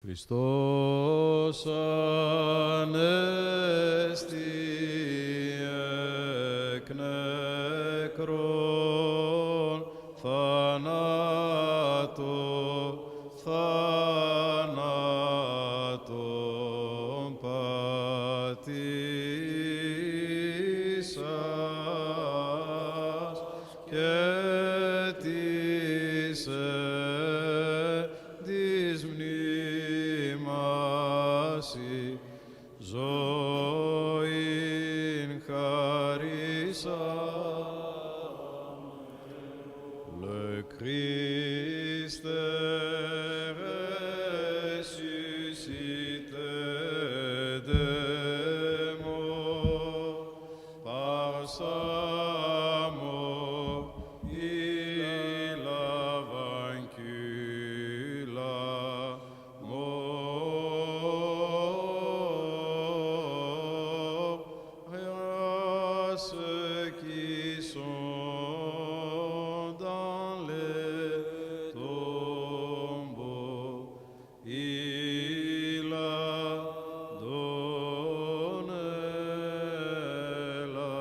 Χριστός Ανέστη εκ νεκρών θάνατον πατήσας και της της μνήμασι ζωήν χαρίσαμε. Le Christ est ressuscité des morts, par sa mort il a vaincu la mort. Et à ceux qui sont dans les tombeaux, il a donné la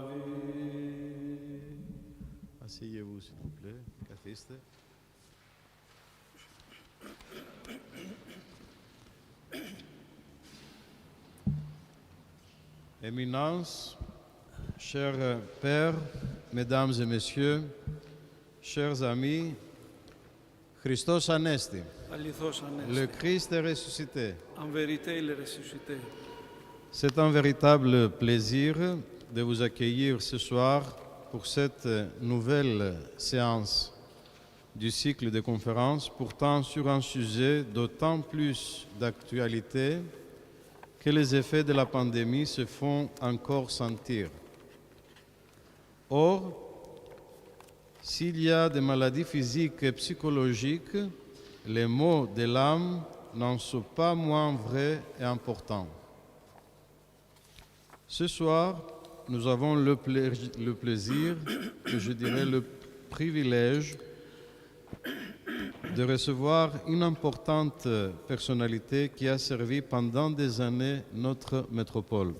vie. Asseyez-vous, s'il vous plaît. Καθίστε. Éminence, chers pères, mesdames et messieurs, chers amis, Christos Anesti, Αληθώς le Ανέστη. Christ est ressuscité. En vérité, il est ressuscité. C'est un véritable plaisir de vous accueillir ce soir pour cette nouvelle séance du cycle de conférences, pourtant sur un sujet d'autant plus d'actualité que les effets de la pandémie se font encore sentir. Or, s'il y a des maladies physiques et psychologiques, les maux de l'âme n'en sont pas moins vrais et importants. Ce soir, nous avons le plaisir, et je dirais le privilège, de recevoir une importante personnalité qui a servi pendant des années notre métropole.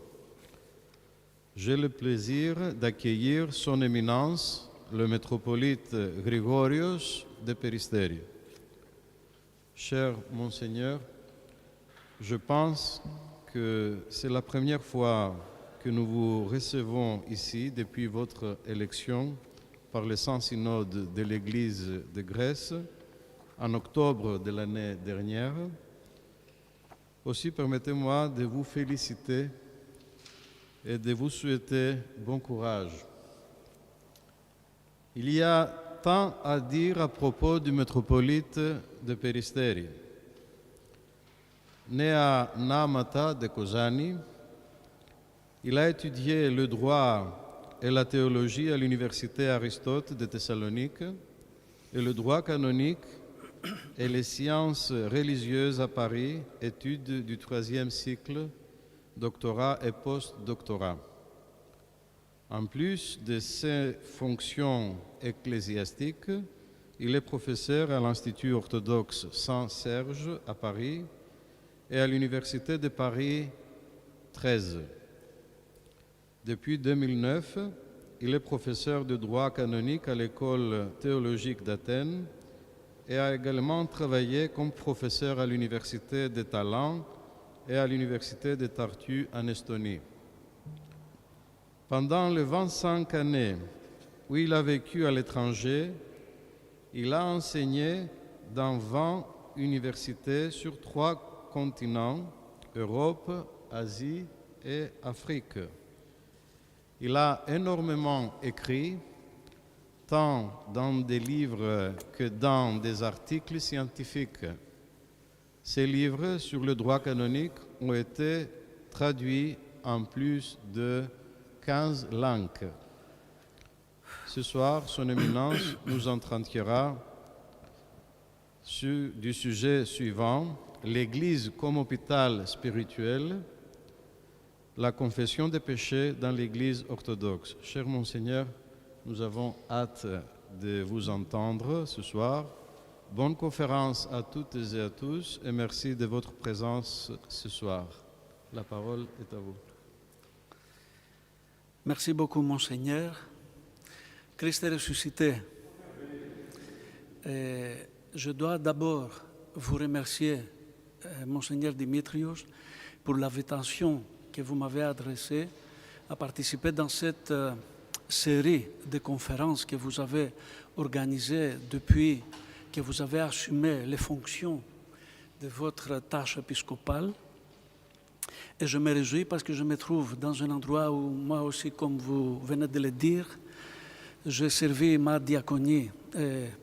J'ai le plaisir d'accueillir son éminence, le métropolite Grigorios de Peristeri. Cher Monseigneur, je pense que c'est la première fois que nous vous recevons ici depuis votre élection par le Saint-Synode de l'Église de Grèce en octobre de l'année dernière. Aussi, permettez-moi de vous féliciter et de vous souhaiter bon courage. Il y a tant à dire à propos du métropolite de Peristeri. Né à Namata de Kozani, il a étudié le droit et la théologie à l'université Aristote de Thessalonique et le droit canonique et les sciences religieuses à Paris, études du troisième cycle, doctorat et post-doctorat. En plus de ses fonctions ecclésiastiques, il est professeur à l'Institut orthodoxe Saint-Serge à Paris et à l'Université de Paris 13. Depuis 2009, il est professeur de droit canonique à l'École théologique d'Athènes et a également travaillé comme professeur à l'Université de Talent et à l'Université de Tartu en Estonie. Pendant les 25 années où il a vécu à l'étranger, il a enseigné dans 20 universités sur 3 continents, Europe, Asie et Afrique. Il a énormément écrit, tant dans des livres que dans des articles scientifiques. Ces livres sur le droit canonique ont été traduits en plus de 15 langues. Ce soir, son éminence nous entretiendra du sujet suivant, l'Église comme hôpital spirituel, la confession des péchés dans l'Église orthodoxe. Cher Monseigneur, nous avons hâte de vous entendre ce soir, Bonne conférence à toutes et à tous et merci de votre présence ce soir. La parole est à vous. Merci beaucoup, Monseigneur. Christ est ressuscité. Et je dois d'abord vous remercier, Monseigneur Dimitrios, pour l'invitation que vous m'avez adressée à participer dans cette série de conférences que vous avez organisées depuis que vous avez assumé les fonctions de votre tâche épiscopale. Et je me réjouis parce que je me trouve dans un endroit où moi aussi, comme vous venez de le dire, j'ai servi ma diaconie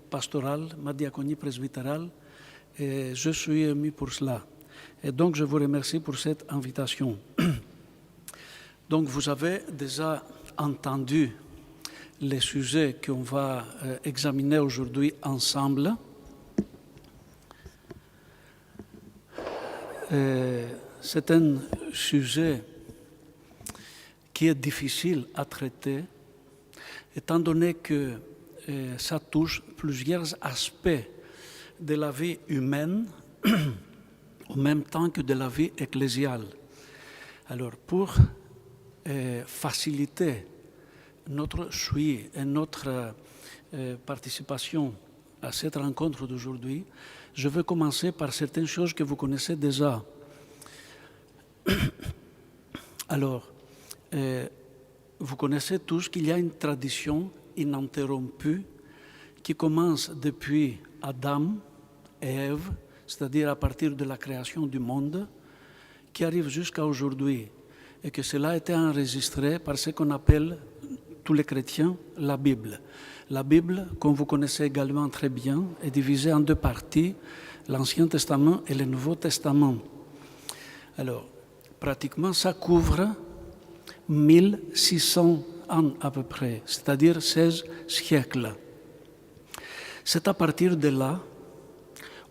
pastorale, ma diaconie presbytérale, et je suis ému pour cela. Et donc, je vous remercie pour cette invitation. Donc, vous avez déjà entendu les sujets qu'on va examiner aujourd'hui ensemble. C'est un sujet qui est difficile à traiter, étant donné que ça touche plusieurs aspects de la vie humaine, en même temps que de la vie ecclésiale. Alors, pour faciliter notre suivi et notre participation à cette rencontre d'aujourd'hui, je vais commencer par certaines choses que vous connaissez déjà. Alors, vous connaissez tous qu'il y a une tradition ininterrompue qui commence depuis Adam et Ève, c'est-à-dire à partir de la création du monde, qui arrive jusqu'à aujourd'hui, et que cela a été enregistré par ce qu'on appelle, tous les chrétiens, la Bible. La Bible, comme vous connaissez également très bien, est divisée en deux parties, l'Ancien Testament et le Nouveau Testament. Alors, pratiquement, ça couvre 1600 ans à peu près, c'est-à-dire 16 siècles. C'est à partir de là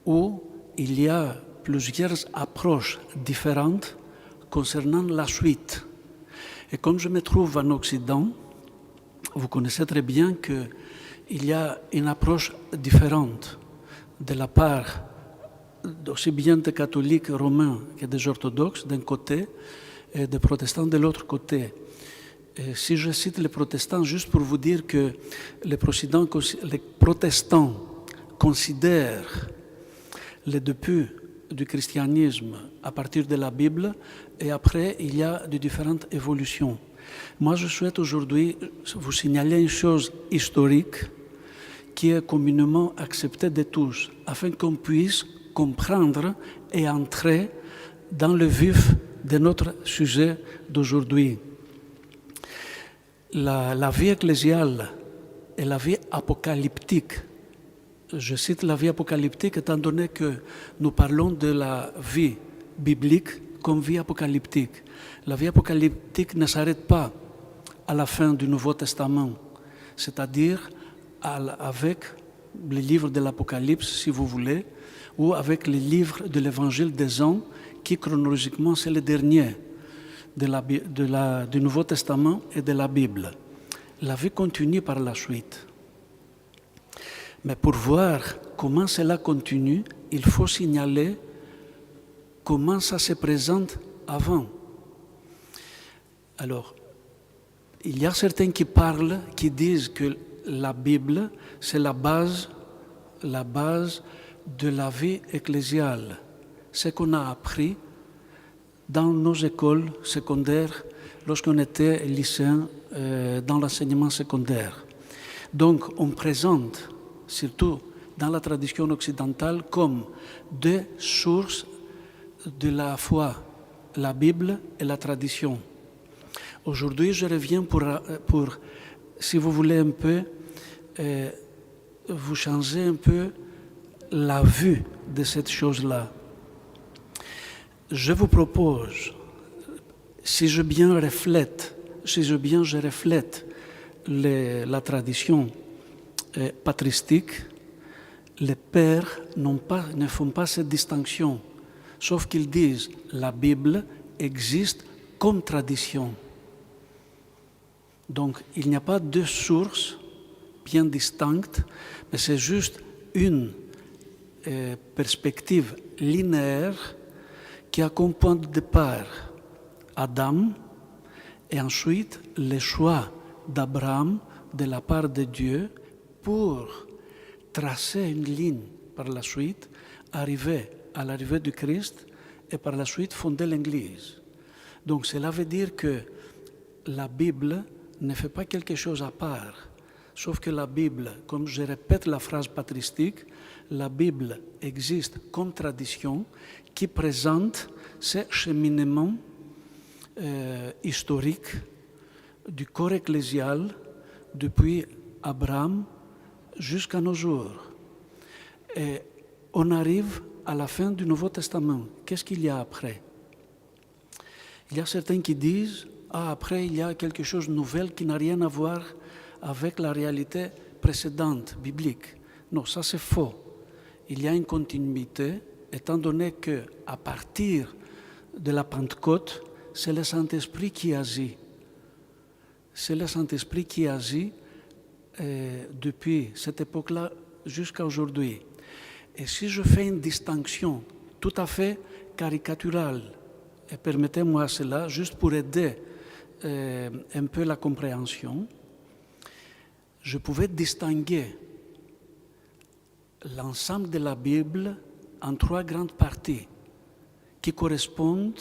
où il y a plusieurs approches différentes concernant la suite. Et comme je me trouve en Occident, vous connaissez très bien qu'il y a une approche différente de la part aussi bien des catholiques romains que des orthodoxes d'un côté et des protestants de l'autre côté. Et si je cite les protestants, juste pour vous dire que les protestants considèrent les débuts du christianisme à partir de la Bible et après il y a de différentes évolutions. Moi je souhaite aujourd'hui vous signaler une chose historique qui est communément acceptée de tous afin qu'on puisse comprendre et entrer dans le vif de notre sujet d'aujourd'hui. La vie ecclésiale et la vie apocalyptique. Je cite la vie apocalyptique étant donné que nous parlons de la vie biblique comme vie apocalyptique. La vie apocalyptique ne s'arrête pas à la fin du Nouveau Testament, c'est-à-dire avec les livres de l'Apocalypse, si vous voulez, ou avec les livres de l'Évangile des Jean, qui chronologiquement c'est le dernier du Nouveau Testament et de la Bible. La vie continue par la suite. Mais pour voir comment cela continue, il faut signaler comment ça se présente avant. Alors, il y a certains qui parlent, qui disent que la Bible, c'est la base de la vie ecclésiale. Ce qu'on a appris dans nos écoles secondaires lorsqu'on était lycéen dans l'enseignement secondaire. Donc, on présente, surtout dans la tradition occidentale, comme deux sources de la foi, la Bible et la tradition. Aujourd'hui, je reviens pour si vous voulez un peu, vous changer un peu la vue de cette chose-là. Je vous propose, si je reflète la tradition patristique, les pères ne font pas cette distinction, sauf qu'ils disent la Bible existe comme tradition. Donc, il n'y a pas deux sources bien distinctes, mais c'est juste une perspective linéaire qui a comme point de départ Adam et ensuite le choix d'Abraham de la part de Dieu pour tracer une ligne par la suite, arriver à l'arrivée du Christ et par la suite fonder l'Église. Donc cela veut dire que la Bible ne fait pas quelque chose à part, sauf que la Bible, comme je répète la phrase patristique, la Bible existe comme tradition qui présente ce cheminement historique du corps ecclésial depuis Abraham jusqu'à nos jours. Et on arrive à la fin du Nouveau Testament. Qu'est-ce qu'il y a après? Il y a certains qui disent « Ah, après, il y a quelque chose de nouvel qui n'a rien à voir avec la réalité précédente, biblique. » Non, ça c'est faux. Il y a une continuité, étant donné qu'à partir de la Pentecôte, c'est le Saint-Esprit qui agit. C'est le Saint-Esprit qui agit depuis cette époque-là jusqu'à aujourd'hui. Et si je fais une distinction tout à fait caricaturale, et permettez-moi cela, juste pour aider un peu la compréhension, je pouvais distinguer l'ensemble de la Bible en 3 grandes parties qui correspondent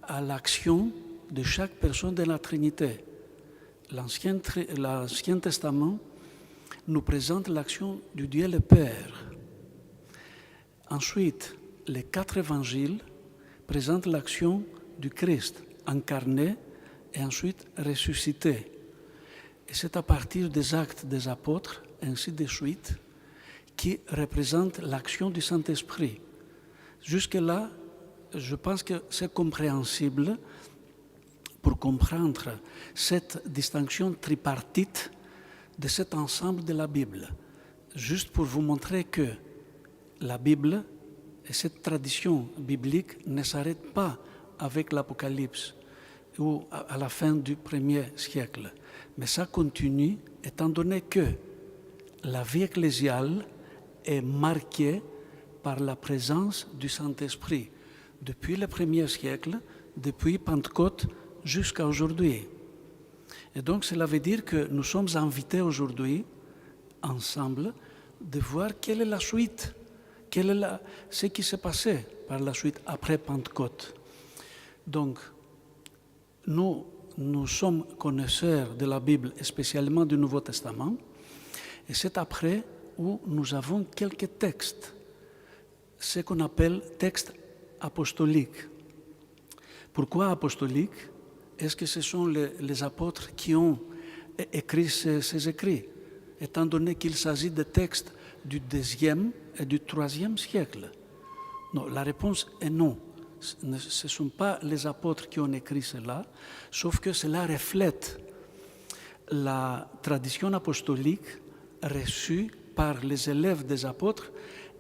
à l'action de chaque personne de la Trinité. L'Ancien Testament nous présente l'action du Dieu le Père. Ensuite, les 4 évangiles présentent l'action du Christ incarné et ensuite ressuscité. Et c'est à partir des actes des apôtres, ainsi de suite, qui représentent l'action du Saint-Esprit. Jusque-là, je pense que c'est compréhensible pour comprendre cette distinction tripartite de cet ensemble de la Bible. Juste pour vous montrer que la Bible et cette tradition biblique ne s'arrêtent pas avec l'Apocalypse ou à la fin du 1er siècle. Mais ça continue étant donné que la vie ecclésiale est marquée par la présence du Saint-Esprit depuis le 1er siècle, depuis Pentecôte jusqu'à aujourd'hui. Et donc cela veut dire que nous sommes invités aujourd'hui, ensemble, de voir quelle est la suite, quel est ce qui s'est passé par la suite après Pentecôte. Donc, nous sommes connaisseurs de la Bible, et spécialement du Nouveau Testament, et c'est après où nous avons quelques textes, ce qu'on appelle textes apostoliques. Pourquoi apostoliques? Est-ce que ce sont les apôtres qui ont écrit ces écrits, étant donné qu'il s'agit de textes du 2e et du 3e siècle? Non, la réponse est non. Ce ne sont pas les apôtres qui ont écrit cela, sauf que cela reflète la tradition apostolique reçue par les élèves des apôtres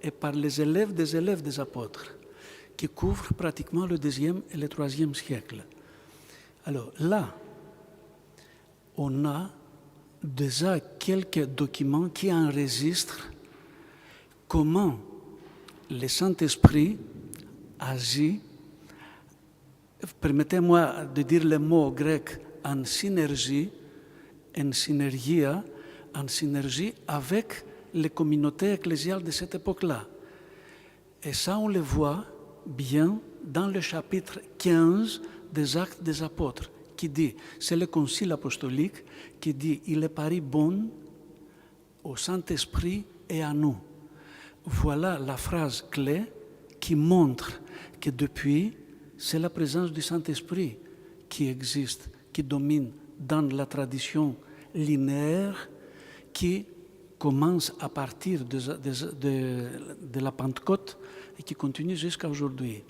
et par les élèves des apôtres, qui couvrent pratiquement le 2e et le 3e siècle. Alors là, on a déjà quelques documents qui enregistrent comment le Saint-Esprit agit, permettez-moi de dire le mot grec, en synergie, en synergia, en synergie avec les communautés ecclésiales de cette époque-là. Et ça, on le voit bien dans le chapitre 15 des Actes des Apôtres, qui dit, c'est le Concile apostolique qui dit, il est paru bon au Saint-Esprit et à nous. Voilà la phrase clé qui montre que depuis, c'est la présence du Saint-Esprit qui existe, qui domine dans la tradition linéaire qui commence à partir de la Pentecôte et qui continue jusqu'à aujourd'hui.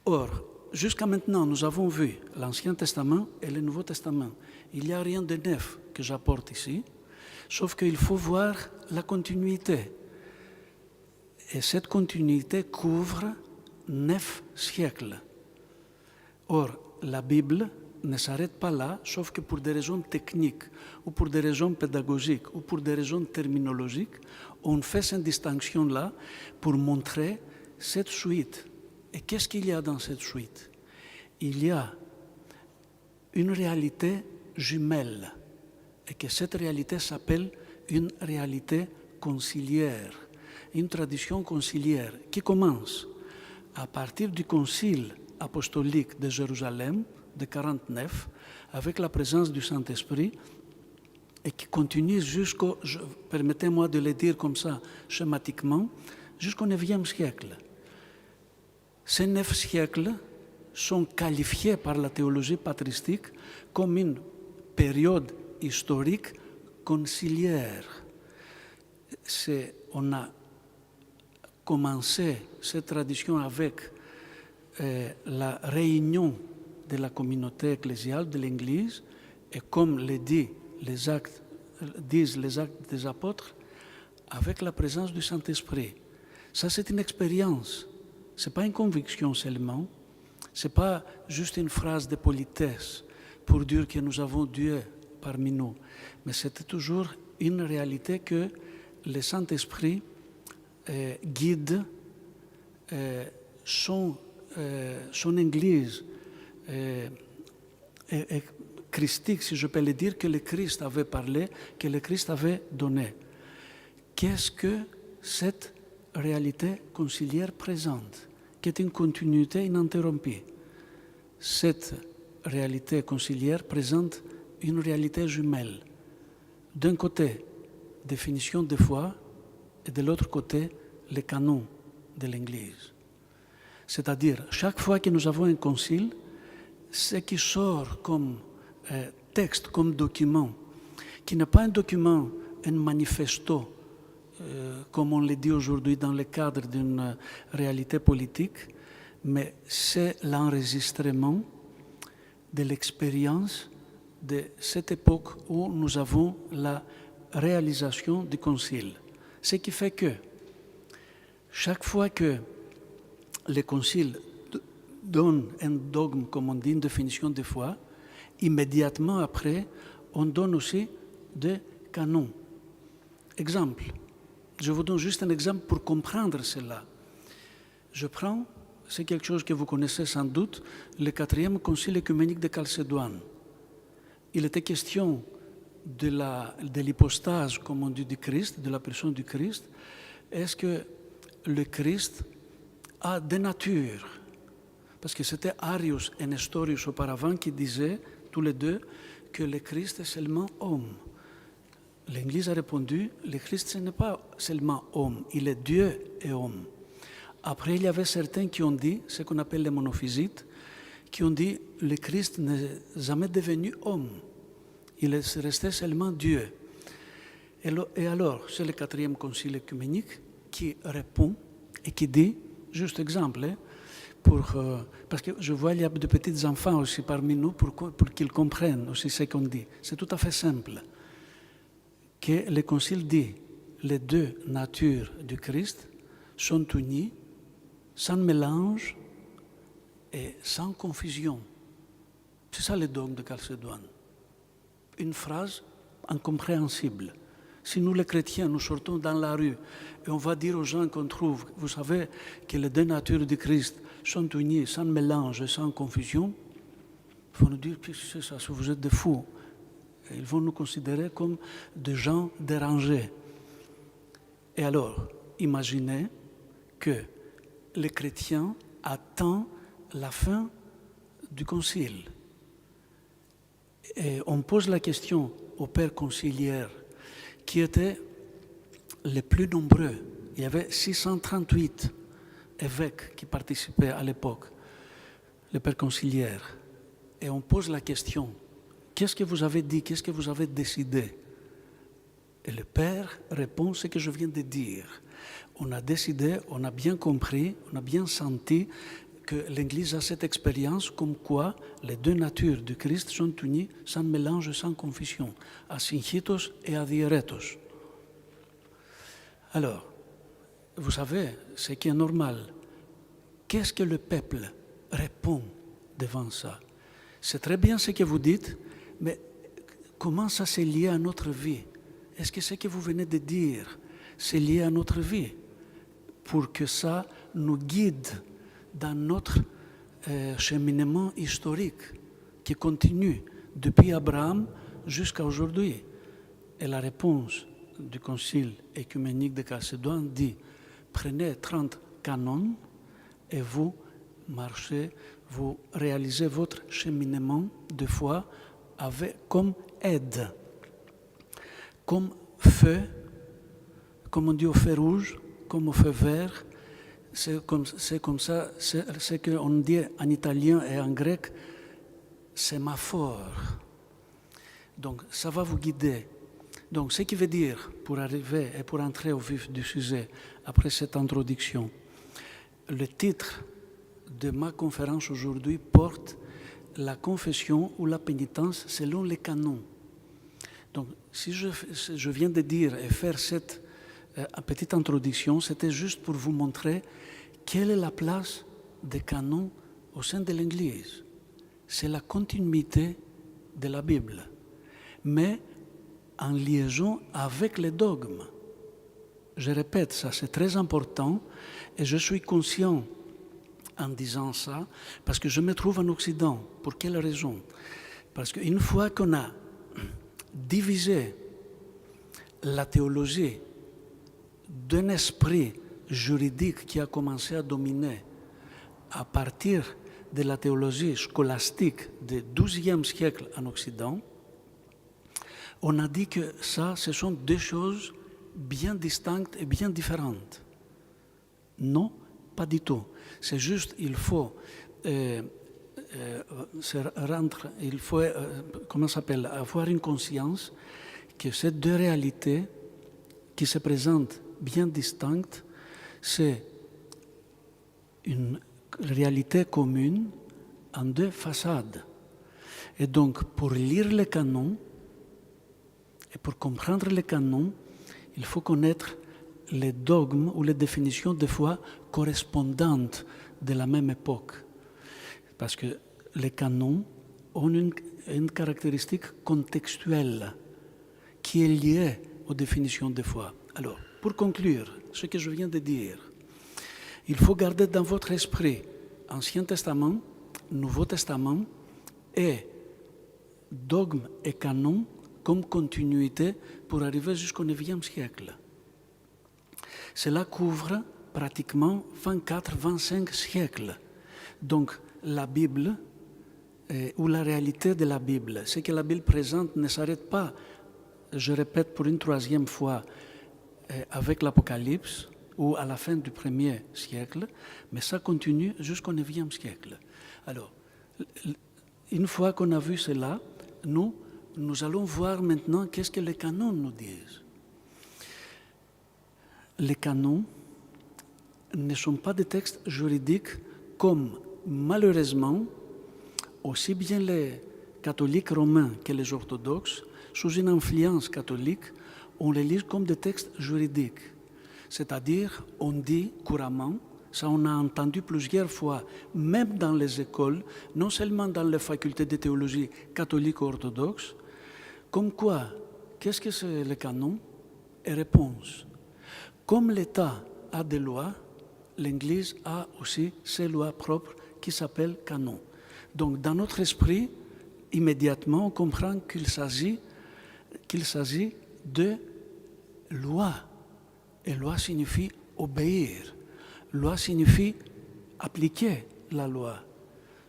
Or, jusqu'à maintenant, nous avons vu l'Ancien Testament et le Nouveau Testament. Il n'y a rien de neuf que j'apporte ici, sauf qu'il faut voir la continuité. Et cette continuité couvre 9 siècles. Or, la Bible ne s'arrête pas là, sauf que pour des raisons techniques, ou pour des raisons pédagogiques, ou pour des raisons terminologiques, on fait cette distinction-là pour montrer cette suite. Et qu'est-ce qu'il y a dans cette suite? Il y a une réalité jumelle, et que cette réalité s'appelle une réalité conciliaire, une tradition conciliaire qui commence à partir du concile apostolique de Jérusalem de 49, avec la présence du Saint-Esprit, et qui continue jusqu'au, permettez-moi de le dire comme ça schématiquement, jusqu'au IXe siècle. Ces 9 siècles sont qualifiés par la théologie patristique comme une période historique conciliaire. On a commencé cette tradition avec la réunion de la communauté ecclésiale de l'Église, et comme le disent les actes des apôtres, avec la présence du Saint-Esprit. Ça, c'est une expérience. Ce n'est pas une conviction seulement. Ce n'est pas juste une phrase de politesse pour dire que nous avons Dieu parmi nous. Mais c'était toujours une réalité que le Saint-Esprit guide son Église christique, si je peux le dire, que le Christ avait parlé, que le Christ avait donné. Qu'est-ce que cette réalité conciliaire présente, qui est une continuité ininterrompue? Cette réalité conciliaire présente une réalité jumelle. D'un côté, définition de foi, et de l'autre côté, les canons de l'Église. C'est-à-dire, chaque fois que nous avons un concile, ce qui sort comme texte, comme document, qui n'est pas un document, un manifesto, comme on le dit aujourd'hui dans le cadre d'une réalité politique, mais c'est l'enregistrement de l'expérience de cette époque où nous avons la réalisation du concile. Ce qui fait que chaque fois que le concile donne un dogme, comme on dit, une définition de foi, immédiatement après, on donne aussi des canons. Exemple, je vous donne juste un exemple pour comprendre cela. Je prends, c'est quelque chose que vous connaissez sans doute, le 4e concile œcuménique de Chalcédoine. Il était question de l'hypostase, comme on dit, du Christ, de la personne du Christ. Est-ce que le Christ a des natures? Parce que c'était Arius et Nestorius auparavant qui disaient, tous les deux, que le Christ est seulement homme. L'Église a répondu, le Christ ce n'est pas seulement homme, il est Dieu et homme. Après, il y avait certains qui ont dit, ce qu'on appelle les monophysites, qui ont dit, le Christ n'est jamais devenu homme, il est resté seulement Dieu. Et alors, c'est le 4e concile œcuménique qui répond et qui dit, juste exemple, parce que je vois il y a de petits enfants aussi parmi nous pour qu'ils comprennent aussi ce qu'on dit. C'est tout à fait simple. Que le Concile dit les deux natures du Christ sont unies, sans mélange et sans confusion. C'est ça le dogme de Chalcédoine. Une phrase incompréhensible. Si nous les chrétiens, nous sortons dans la rue et on va dire aux gens qu'on trouve, vous savez que les deux natures du Christ sont unies, sans mélange et sans confusion, il faut nous dire que c'est ça, vous êtes des fous. Et ils vont nous considérer comme des gens dérangés. Et alors, imaginez que les chrétiens attendent la fin du concile. Et on pose la question aux pères conciliaires, qui étaient les plus nombreux. Il y avait 638 évêques qui participaient à l'époque, les pères conciliaires. Et on pose la question, qu'est-ce que vous avez dit, qu'est-ce que vous avez décidé? Et le père répond ce que je viens de dire. On a décidé, on a bien compris, on a bien senti que l'Église a cette expérience comme quoi les deux natures du Christ sont unies sans mélange et sans confusion, asynchitos et adhieretos. Alors, vous savez, ce qui est normal, qu'est-ce que le peuple répond devant ça? C'est très bien ce que vous dites, mais comment ça s'est lié à notre vie? Est-ce que ce que vous venez de dire, c'est lié à notre vie, pour que ça nous guide dans notre cheminement historique qui continue depuis Abraham jusqu'à aujourd'hui. Et la réponse du Concile œcuménique de Chalcédoine dit « Prenez 30 canons et vous marchez, vous réalisez votre cheminement de foi comme aide, comme feu, comme on dit au feu rouge, comme au feu vert. C'est comme ça, c'est ce qu'on dit en italien et en grec, sémaphore. Donc ça va vous guider. Donc ce qui veut dire, pour arriver et pour entrer au vif du sujet, après cette introduction, le titre de ma conférence aujourd'hui porte la confession ou la pénitence selon les canons. Donc, si je viens de dire et faire cette petite introduction, c'était juste pour vous montrer quelle est la place des canons au sein de l'Église. C'est la continuité de la Bible, mais en liaison avec les dogmes. Je répète, ça c'est très important et je suis conscient en disant ça, parce que je me trouve en Occident. Pour quelle raison? Parce qu'une fois qu'on a divisé la théologie d'un esprit juridique qui a commencé à dominer à partir de la théologie scolastique du XIIe siècle en Occident, on a dit que ça, ce sont deux choses bien distinctes et bien différentes. Non, pas du tout. C'est juste, il faut avoir une conscience que ces deux réalités qui se présentent bien distinctes, c'est une réalité commune en deux façades. Et donc, pour lire les canons et pour comprendre les canons, il faut connaître les dogmes ou les définitions de foi correspondantes de la même époque. Parce que les canons ont une caractéristique contextuelle qui est liée aux définitions de foi. Alors, pour conclure ce que je viens de dire, il faut garder dans votre esprit Ancien Testament, Nouveau Testament et dogmes et canons comme continuité pour arriver jusqu'au IXe siècle. Cela couvre pratiquement 24-25 siècles. Donc la Bible, ou la réalité de la Bible, ce que la Bible présente ne s'arrête pas, je répète pour une troisième fois, avec l'Apocalypse ou à la fin du 1er siècle, mais ça continue jusqu'au IXe siècle. Alors, une fois qu'on a vu cela, nous allons voir maintenant qu'est-ce que les canons nous disent. Les canons ne sont pas des textes juridiques comme, malheureusement, aussi bien les catholiques romains que les orthodoxes, sous une influence catholique, on les lit comme des textes juridiques. C'est-à-dire, on dit couramment, ça on a entendu plusieurs fois, même dans les écoles, non seulement dans les facultés de théologie catholique ou orthodoxe, comme quoi, qu'est-ce que c'est le canon? Et réponse. Comme l'État a des lois, l'Église a aussi ses lois propres qui s'appellent canons. Donc, dans notre esprit, immédiatement, on comprend qu'il s'agit de loi. Et loi signifie obéir. Loi signifie appliquer la loi.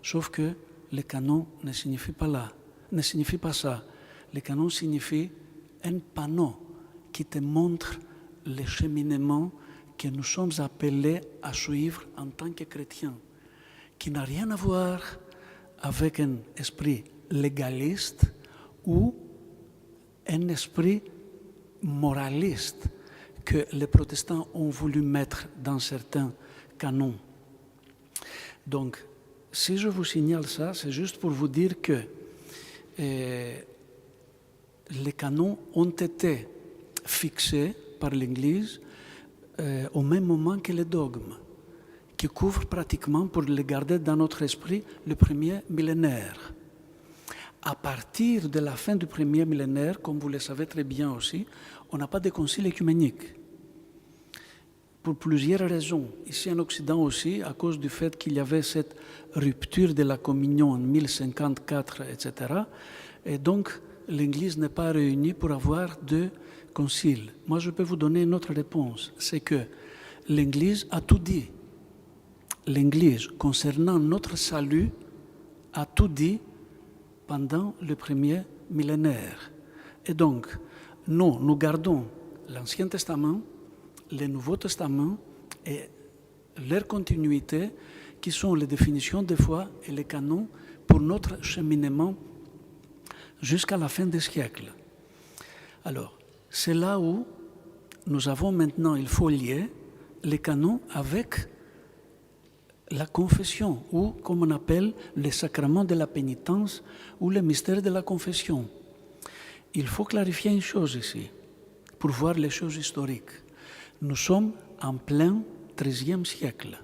Sauf que le canon ne signifie pas ça. Le canon signifie un panneau qui te montre le cheminement que nous sommes appelés à suivre en tant que chrétiens, qui n'a rien à voir avec un esprit légaliste ou un esprit moraliste que les protestants ont voulu mettre dans certains canons. Donc, si je vous signale ça, c'est juste pour vous dire que les canons ont été fixés par l'Église au même moment que les dogmes, qui couvrent pratiquement, pour les garder dans notre esprit, le premier millénaire. À partir de la fin du premier millénaire, comme vous le savez très bien aussi, on n'a pas de concile œcuménique. pour plusieurs raisons. Ici en Occident aussi, à cause du fait qu'il y avait cette rupture de la communion en 1054, etc. Et donc, l'Église n'est pas réunie pour avoir deux conciles. Moi, je peux vous donner une autre réponse. C'est que l'Église a tout dit. L'Église, concernant notre salut, a tout dit pendant le premier millénaire. Et donc, nous gardons l'Ancien Testament, le Nouveau Testament et leur continuité, qui sont les définitions des foi et les canons pour notre cheminement jusqu'à la fin des siècles. Alors, c'est là où nous avons maintenant, il faut lier les canons avec la confession, ou comme on appelle les sacrements de la pénitence ou le mystère de la confession. Il faut clarifier une chose ici, pour voir les choses historiques. Nous sommes en plein XIIIe siècle.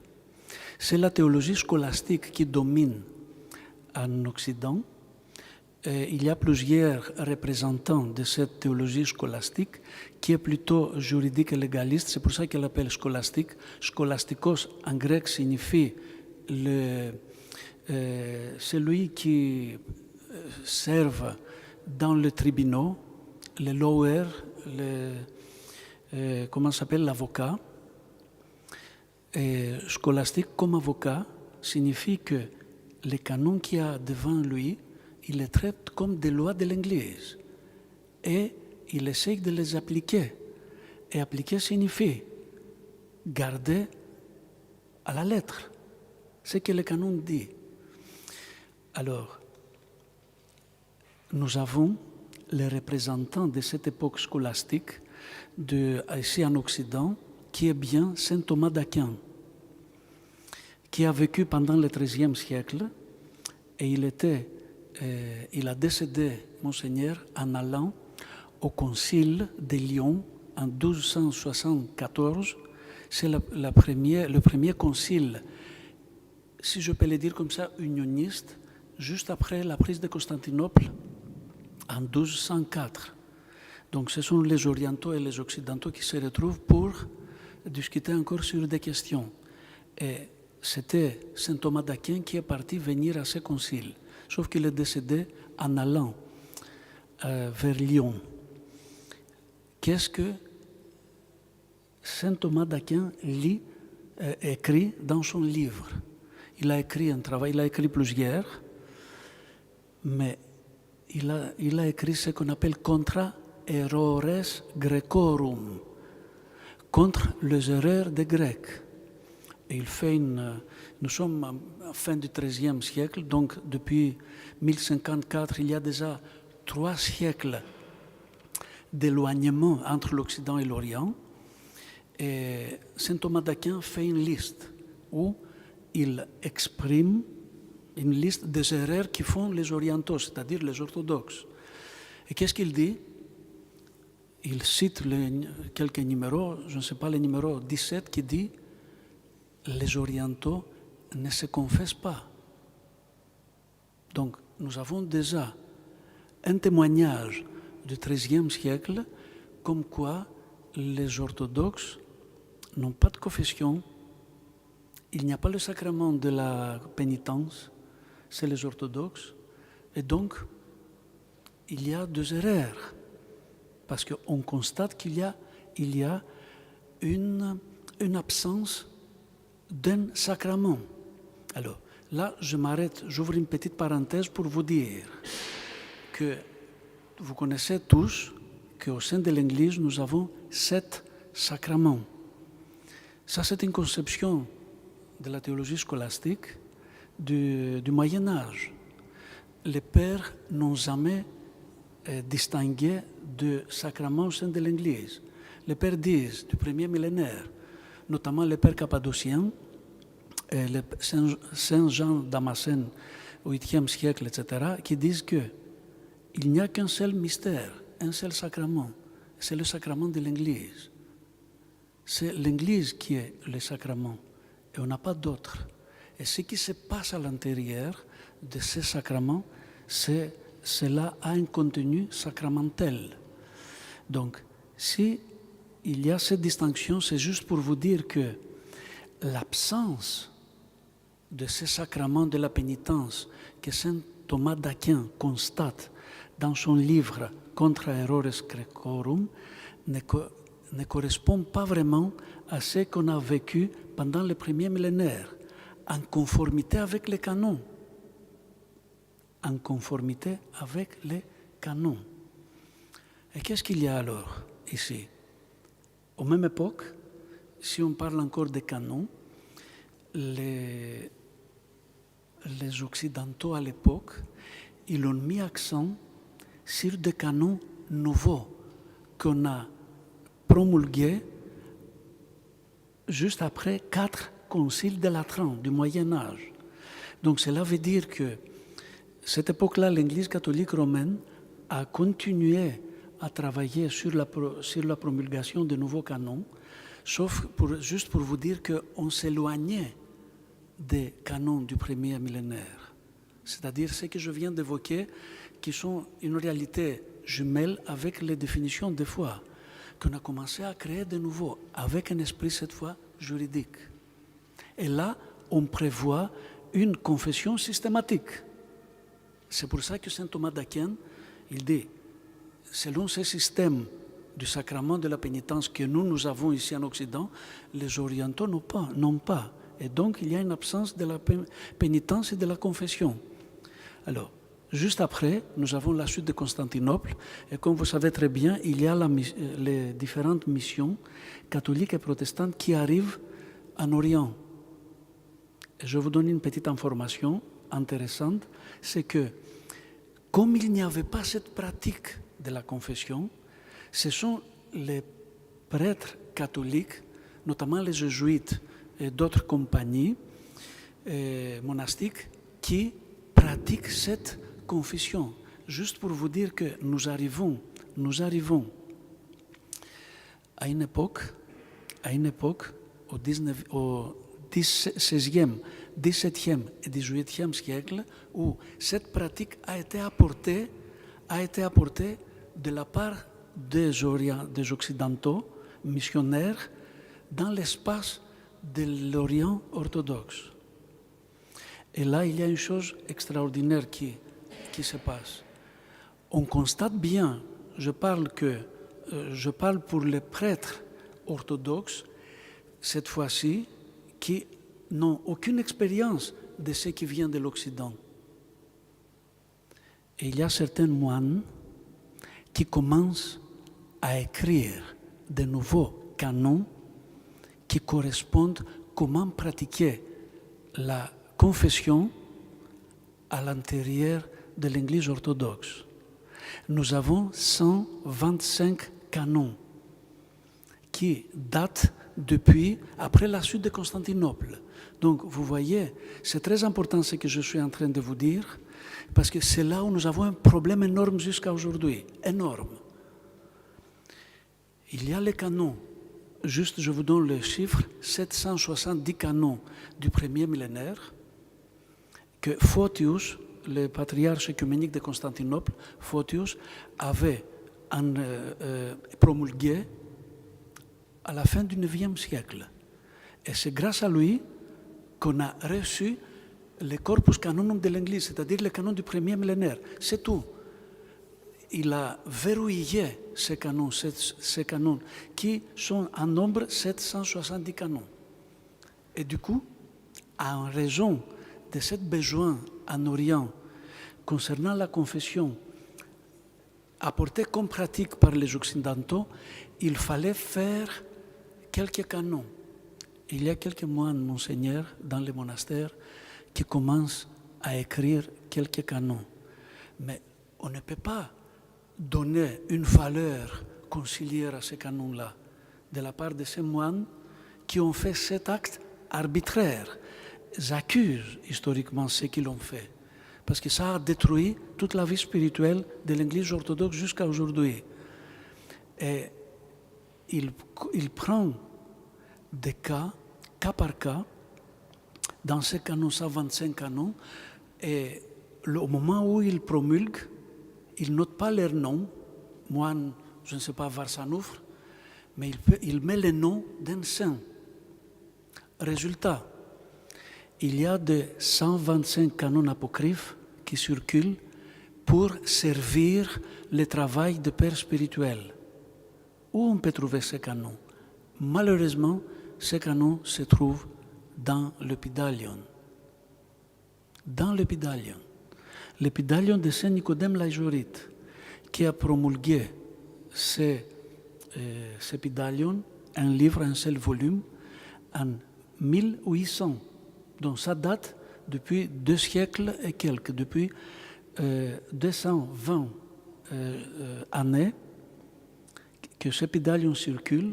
C'est la théologie scolastique qui domine en Occident. Il y a plusieurs représentants de cette théologie scolastique qui est plutôt juridique et légaliste. C'est pour ça qu'elle l'appelle scolastique. Scholastikos en grec signifie celui qui serve dans le tribunal, le lawyer, comment s'appelle l'avocat. Et scolastique comme avocat signifie que les canons qu'il y a devant lui, il les traite comme des lois de l'Église et il essaye de les appliquer. Et appliquer signifie garder à la lettre ce que le canon dit. Alors, nous avons les représentants de cette époque scolastique ici en Occident, qui est bien saint Thomas d'Aquin, qui a vécu pendant le XIIIe siècle et il a décédé, Monseigneur, en allant au concile de Lyon en 1274. C'est le premier concile, si je peux le dire comme ça, unioniste, juste après la prise de Constantinople en 1204. Donc ce sont les orientaux et les occidentaux qui se retrouvent pour discuter encore sur des questions. Et c'était saint Thomas d'Aquin qui est parti venir à ce concile, sauf qu'il est décédé en allant vers Lyon. Qu'est-ce que saint Thomas d'Aquin écrit dans son livre? Il a écrit un travail, il a écrit plusieurs, mais il a écrit ce qu'on appelle Contra Errores Grecorum, contre les erreurs des Grecs. Et il fait nous sommes à la fin du XIIIe siècle, donc depuis 1054, il y a déjà 3 siècles d'éloignement entre l'Occident et l'Orient. Et saint Thomas d'Aquin fait une liste où il exprime une liste des erreurs qui font les orientaux, c'est-à-dire les orthodoxes. Et qu'est-ce qu'il dit? Il cite quelques numéros, je ne sais pas, le numéro 17 qui dit « Les orientaux ne se confessent pas ». Donc nous avons déjà un témoignage du XIIIe siècle comme quoi les orthodoxes n'ont pas de confession, il n'y a pas le sacrement de la pénitence, c'est les orthodoxes, et donc il y a des erreurs, parce qu'on constate qu'il y a une absence d'un sacrement. Alors là, je m'arrête, j'ouvre une petite parenthèse pour vous dire que vous connaissez tous qu'au sein de l'Église, nous avons 7 sacrements. Ça, c'est une conception de la théologie scolastique du Moyen Âge. Les pères n'ont jamais distingué de sacrements au sein de l'Église. Les pères disent, du premier millénaire, notamment les pères cappadociens, Saint Jean Damascène au 8e siècle, etc., qui disent qu'il n'y a qu'un seul mystère, un seul sacrement, c'est le sacrement de l'Église. C'est l'Église qui est le sacrement, et on n'a pas d'autre. Et ce qui se passe à l'intérieur de ces sacrements, cela a un contenu sacramentel. Donc, si il y a cette distinction, c'est juste pour vous dire que l'absence de ces sacrements de la pénitence que saint Thomas d'Aquin constate dans son livre Contra errores Graecorum ne correspond pas vraiment à ce qu'on a vécu pendant les premiers millénaires, en conformité avec les canons. En conformité avec les canons. Et qu'est-ce qu'il y a alors ici? Aux même époque, si on parle encore des canons, les Occidentaux à l'époque, ils ont mis accent sur des canons nouveaux qu'on a promulgués juste après 4 conciles de Latran du Moyen Âge. Donc cela veut dire que cette époque-là, l'Église catholique romaine a continué à travailler sur la promulgation de nouveaux canons, sauf juste pour vous dire qu'on s'éloignait des canons du premier millénaire. C'est-à-dire ce que je viens d'évoquer, qui sont une réalité jumelle avec les définitions des foi, qu'on a commencé à créer de nouveau, avec un esprit cette fois juridique. Et là, on prévoit une confession systématique. C'est pour ça que saint Thomas d'Aquin, il dit, selon ce système du sacrement de la pénitence que nous avons ici en Occident, les orientaux n'ont pas. Et donc, il y a une absence de la pénitence et de la confession. Alors, juste après, nous avons la suite de Constantinople. Et comme vous savez très bien, il y a les différentes missions catholiques et protestantes qui arrivent en Orient. Et je vous donne une petite information intéressante, c'est que comme il n'y avait pas cette pratique de la confession, ce sont les prêtres catholiques, notamment les jésuites et d'autres compagnies monastiques, qui pratiquent cette confession. Juste pour vous dire que nous arrivons à une époque au 16e, 17e et 18e siècle où cette pratique a été apportée de la part des Occidentaux missionnaires dans l'espace de l'Orient orthodoxe. Et là, il y a une chose extraordinaire qui se passe. On constate bien, je parle pour les prêtres orthodoxes, cette fois-ci, qui n'ont aucune expérience de ce qui vient de l'Occident. Et il y a certains moines qui commencent à écrire de nouveaux canons qui correspondent à comment pratiquer la confession à l'intérieur de l'Église orthodoxe. Nous avons 125 canons qui datent depuis après la chute de Constantinople. Donc, vous voyez, c'est très important ce que je suis en train de vous dire, parce que c'est là où nous avons un problème énorme jusqu'à aujourd'hui, énorme. Il y a les canons, juste je vous donne le chiffre, 770 canons du premier millénaire, que Photius, le patriarche œcuménique de Constantinople, Photius, avait promulgué à la fin du IXe siècle. Et c'est grâce à lui qu'on a reçu le corpus canonum de l'Église, c'est-à-dire le canon du premier millénaire. C'est tout. Il a verrouillé ces canons qui sont en nombre 770 canons. Et du coup, en raison de ce besoin en Orient concernant la confession apportée comme pratique par les Occidentaux, il fallait faire quelques canons. Il y a quelques moines, monseigneur, dans les monastères qui commencent à écrire quelques canons. Mais on ne peut pas donner une valeur conciliaire à ces canons-là de la part de ces moines qui ont fait cet acte arbitraire. J'accuse historiquement ceux qui l'ont fait, parce que ça a détruit toute la vie spirituelle de l'Église orthodoxe jusqu'à aujourd'hui. Et il prend des cas par cas, dans ces canons, 125 canons, et au moment où il promulgue, il ne note pas leur nom, moine, je ne sais pas, Varsanoufre, mais il met le nom d'un saint. Résultat, il y a de 125 canons apocryphes qui circulent pour servir le travail de père spirituel. Où on peut trouver ces canons? Malheureusement, ces canons se trouvent dans l'Épidalion. Dans l'Épidalion. L'Épidalion de Saint Nicodème l'Aïjorite, qui a promulgué ces Épidalion, un livre, un seul volume, en 1800. Donc ça date depuis 2 siècles et quelques, depuis 220 années que ce Épidalion circule,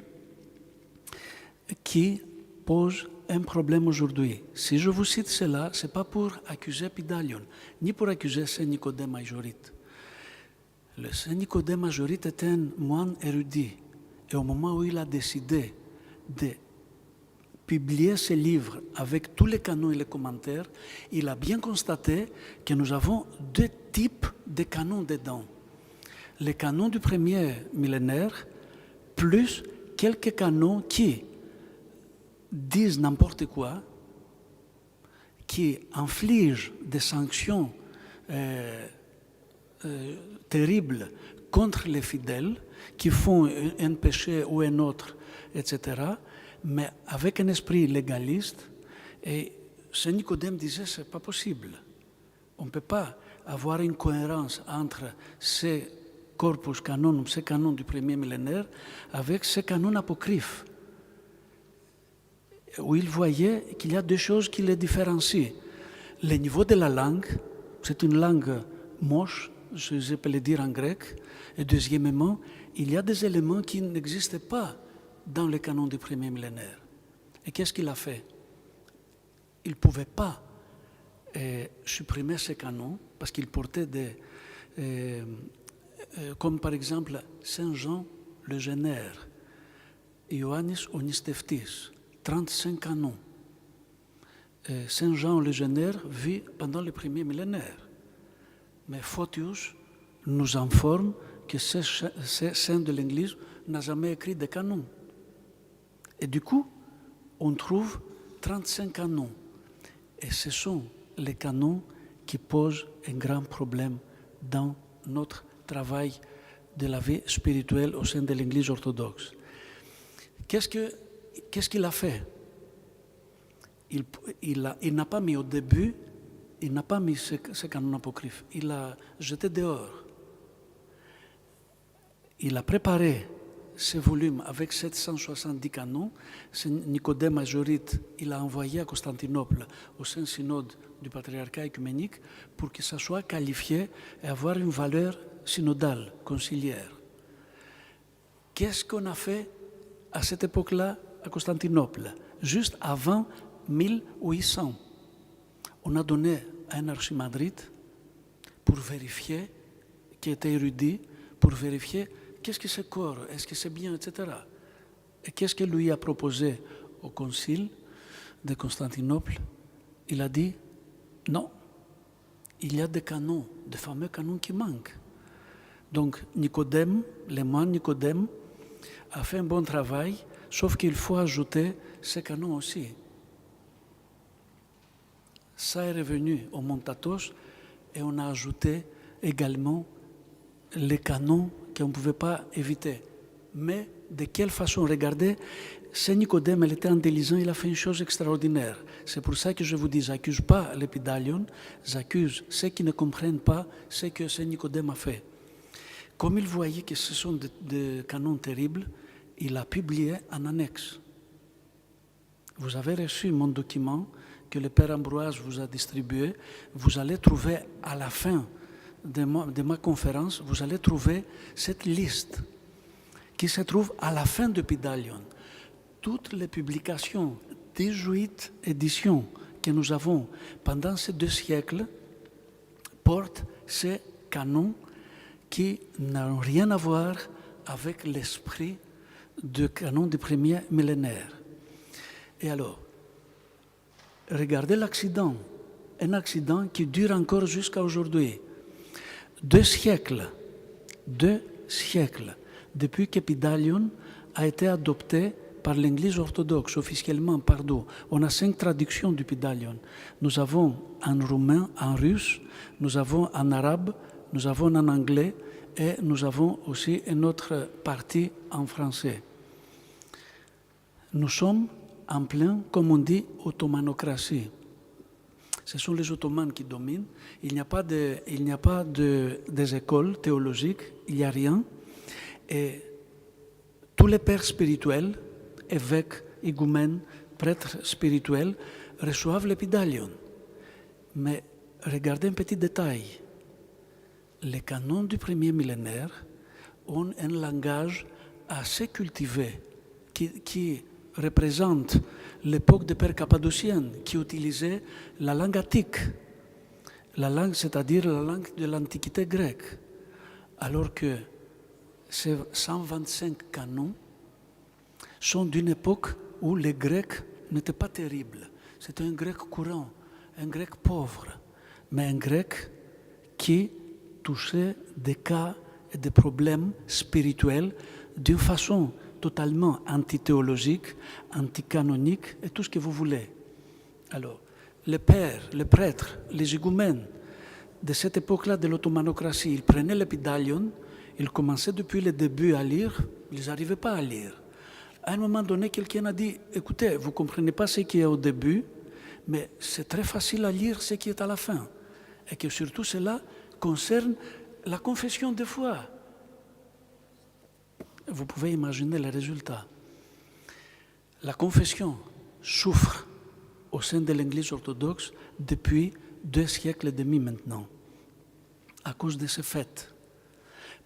qui pose un problème aujourd'hui. Si je vous cite cela, ce n'est pas pour accuser Épidalion, ni pour accuser Saint Nicodème Aïjorite. Le Saint Nicodème Aïjorite était un moine érudit, et au moment où il a décidé de publier ce livre avec tous les canons et les commentaires, il a bien constaté que nous avons 2 types de canons dedans. Les canons du premier millénaire, plus quelques canons qui disent n'importe quoi, qui infligent des sanctions terribles contre les fidèles, qui font un péché ou un autre, etc., mais avec un esprit légaliste. Et Saint Nicodème disait, ce n'est pas possible. On ne peut pas avoir une cohérence entre ces corpus canonum, ces canons du premier millénaire, avec ces canons apocryphes, où il voyait qu'il y a 2 choses qui les différencient. Le niveau de la langue, c'est une langue moche, je peux le dire en grec, et deuxièmement, il y a des éléments qui n'existaient pas dans les canons du premier millénaire. Et qu'est-ce qu'il a fait? Il ne pouvait pas supprimer ces canons parce qu'ils portaient comme par exemple Saint Jean le Génère, Ioannis Onisteftis, 35 canons. Saint Jean le Génère vit pendant le premier millénaire. Mais Photius nous informe que ce saint de l'Église n'a jamais écrit de canons. Et du coup, on trouve 35 canons. Et ce sont les canons qui posent un grand problème dans notre travail de la vie spirituelle au sein de l'Église orthodoxe. Qu'est-ce qu'il a fait? Il n'a pas mis au début, il n'a pas mis ce canon apocryphe, il l'a jeté dehors. Il a préparé ce volume avec 770 canons. Nicodème Aïjorite, il a envoyé à Constantinople au Saint-Synode du patriarcat œcuménique pour que ça soit qualifié et avoir une valeur synodale, conciliaire. Qu'est-ce qu'on a fait à cette époque-là à Constantinople? Juste avant 1800, on a donné à un archimandrite pour vérifier, qui était érudit, pour vérifier qu'est-ce que c'est corps, est-ce que c'est bien, etc. Et qu'est-ce qu'il lui a proposé au concile de Constantinople? Il a dit, non, il y a des canons, des fameux canons qui manquent. Donc Nicodème, le moine Nicodème, a fait un bon travail, sauf qu'il faut ajouter ces canons aussi. Ça est revenu au Montatos et on a ajouté également les canons qu'on ne pouvait pas éviter. Mais de quelle façon? Regardez, Saint Nicodème, il était intelligent, il a fait une chose extraordinaire. C'est pour ça que je vous dis, j'accuse pas l'Épidalion, j'accuse ceux qui ne comprennent pas ce que Saint Nicodème a fait. Comme il voyait que ce sont des canons terribles, il a publié en annexe. Vous avez reçu mon document que le Père Ambroise vous a distribué. Vous allez trouver à la fin de ma conférence, vous allez trouver cette liste qui se trouve à la fin de Épidalion. Toutes les publications, 18 éditions que nous avons pendant ces 2 siècles portent ces canons qui n'ont rien à voir avec l'esprit du canon du premier millénaire. Et alors, regardez l'accident, un accident qui dure encore jusqu'à aujourd'hui. 2 siècles, depuis qu'Épidalion a été adopté par l'Église orthodoxe, officiellement, pardon. On a 5 traductions du Pygmalion. Nous avons en roumain, en russe, nous avons en arabe, nous avons en anglais et nous avons aussi une autre partie en français. Nous sommes en plein, comme on dit, ottomanocratie. Ce sont les Ottomans qui dominent. Il n'y a pas des écoles théologiques, il n'y a rien. Et tous les pères spirituels, évêques, higoumènes, prêtres spirituels, reçoivent l'épidalion. Mais regardez un petit détail. Les canons du premier millénaire ont un langage assez cultivé qui représente l'époque des pères cappadociens qui utilisaient la langue attique, c'est-à-dire la langue de l'Antiquité grecque, alors que ces 125 canons sont d'une époque où les Grecs n'étaient pas terribles. C'était un grec courant, un grec pauvre, mais un grec qui touchait des cas et des problèmes spirituels d'une façon totalement antithéologique, anticanonique et tout ce que vous voulez. Alors, les pères, les prêtres, les higoumènes de cette époque-là de l'ottomanocratie, ils prenaient l'épidalion, ils commençaient depuis le début à lire, ils n'arrivaient pas à lire. À un moment donné, quelqu'un a dit, écoutez, vous ne comprenez pas ce qui est au début, mais c'est très facile à lire ce qui est à la fin. Et que surtout cela concerne la confession de foi. Vous pouvez imaginer le résultat. La confession souffre au sein de l'Église orthodoxe depuis 2 siècles et demi maintenant, à cause de ces faits.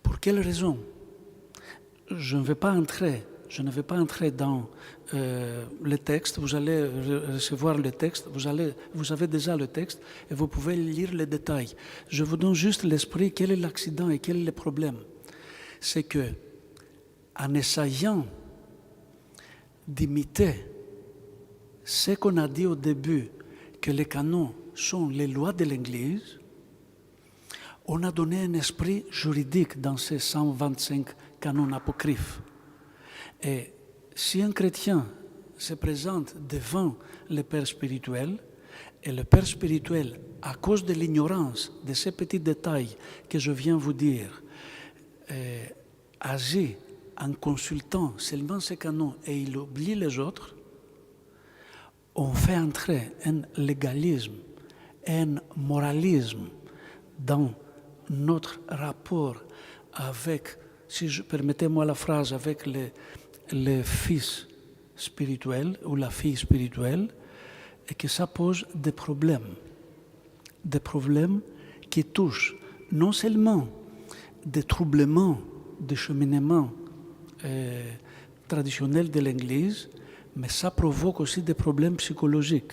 Pour quelle raison? Je ne vais pas entrer dans le texte. Vous allez recevoir le texte, vous avez déjà le texte et vous pouvez lire les détails. Je vous donne juste l'esprit, quel est l'accident et quel est le problème. C'est que en essayant d'imiter ce qu'on a dit au début, que les canons sont les lois de l'Église, on a donné un esprit juridique dans ces 125 canons apocryphes. Et si un chrétien se présente devant le père spirituel, et le père spirituel, à cause de l'ignorance de ces petits détails que je viens vous dire, agit en consultant seulement ces canons et il oublie les autres, on fait entrer un légalisme, un moralisme dans notre rapport avec, permettez-moi la phrase, avec le fils spirituel ou la fille spirituelle, et que ça pose des problèmes qui touchent non seulement des troublements des cheminements traditionnels de l'Église, mais ça provoque aussi des problèmes psychologiques.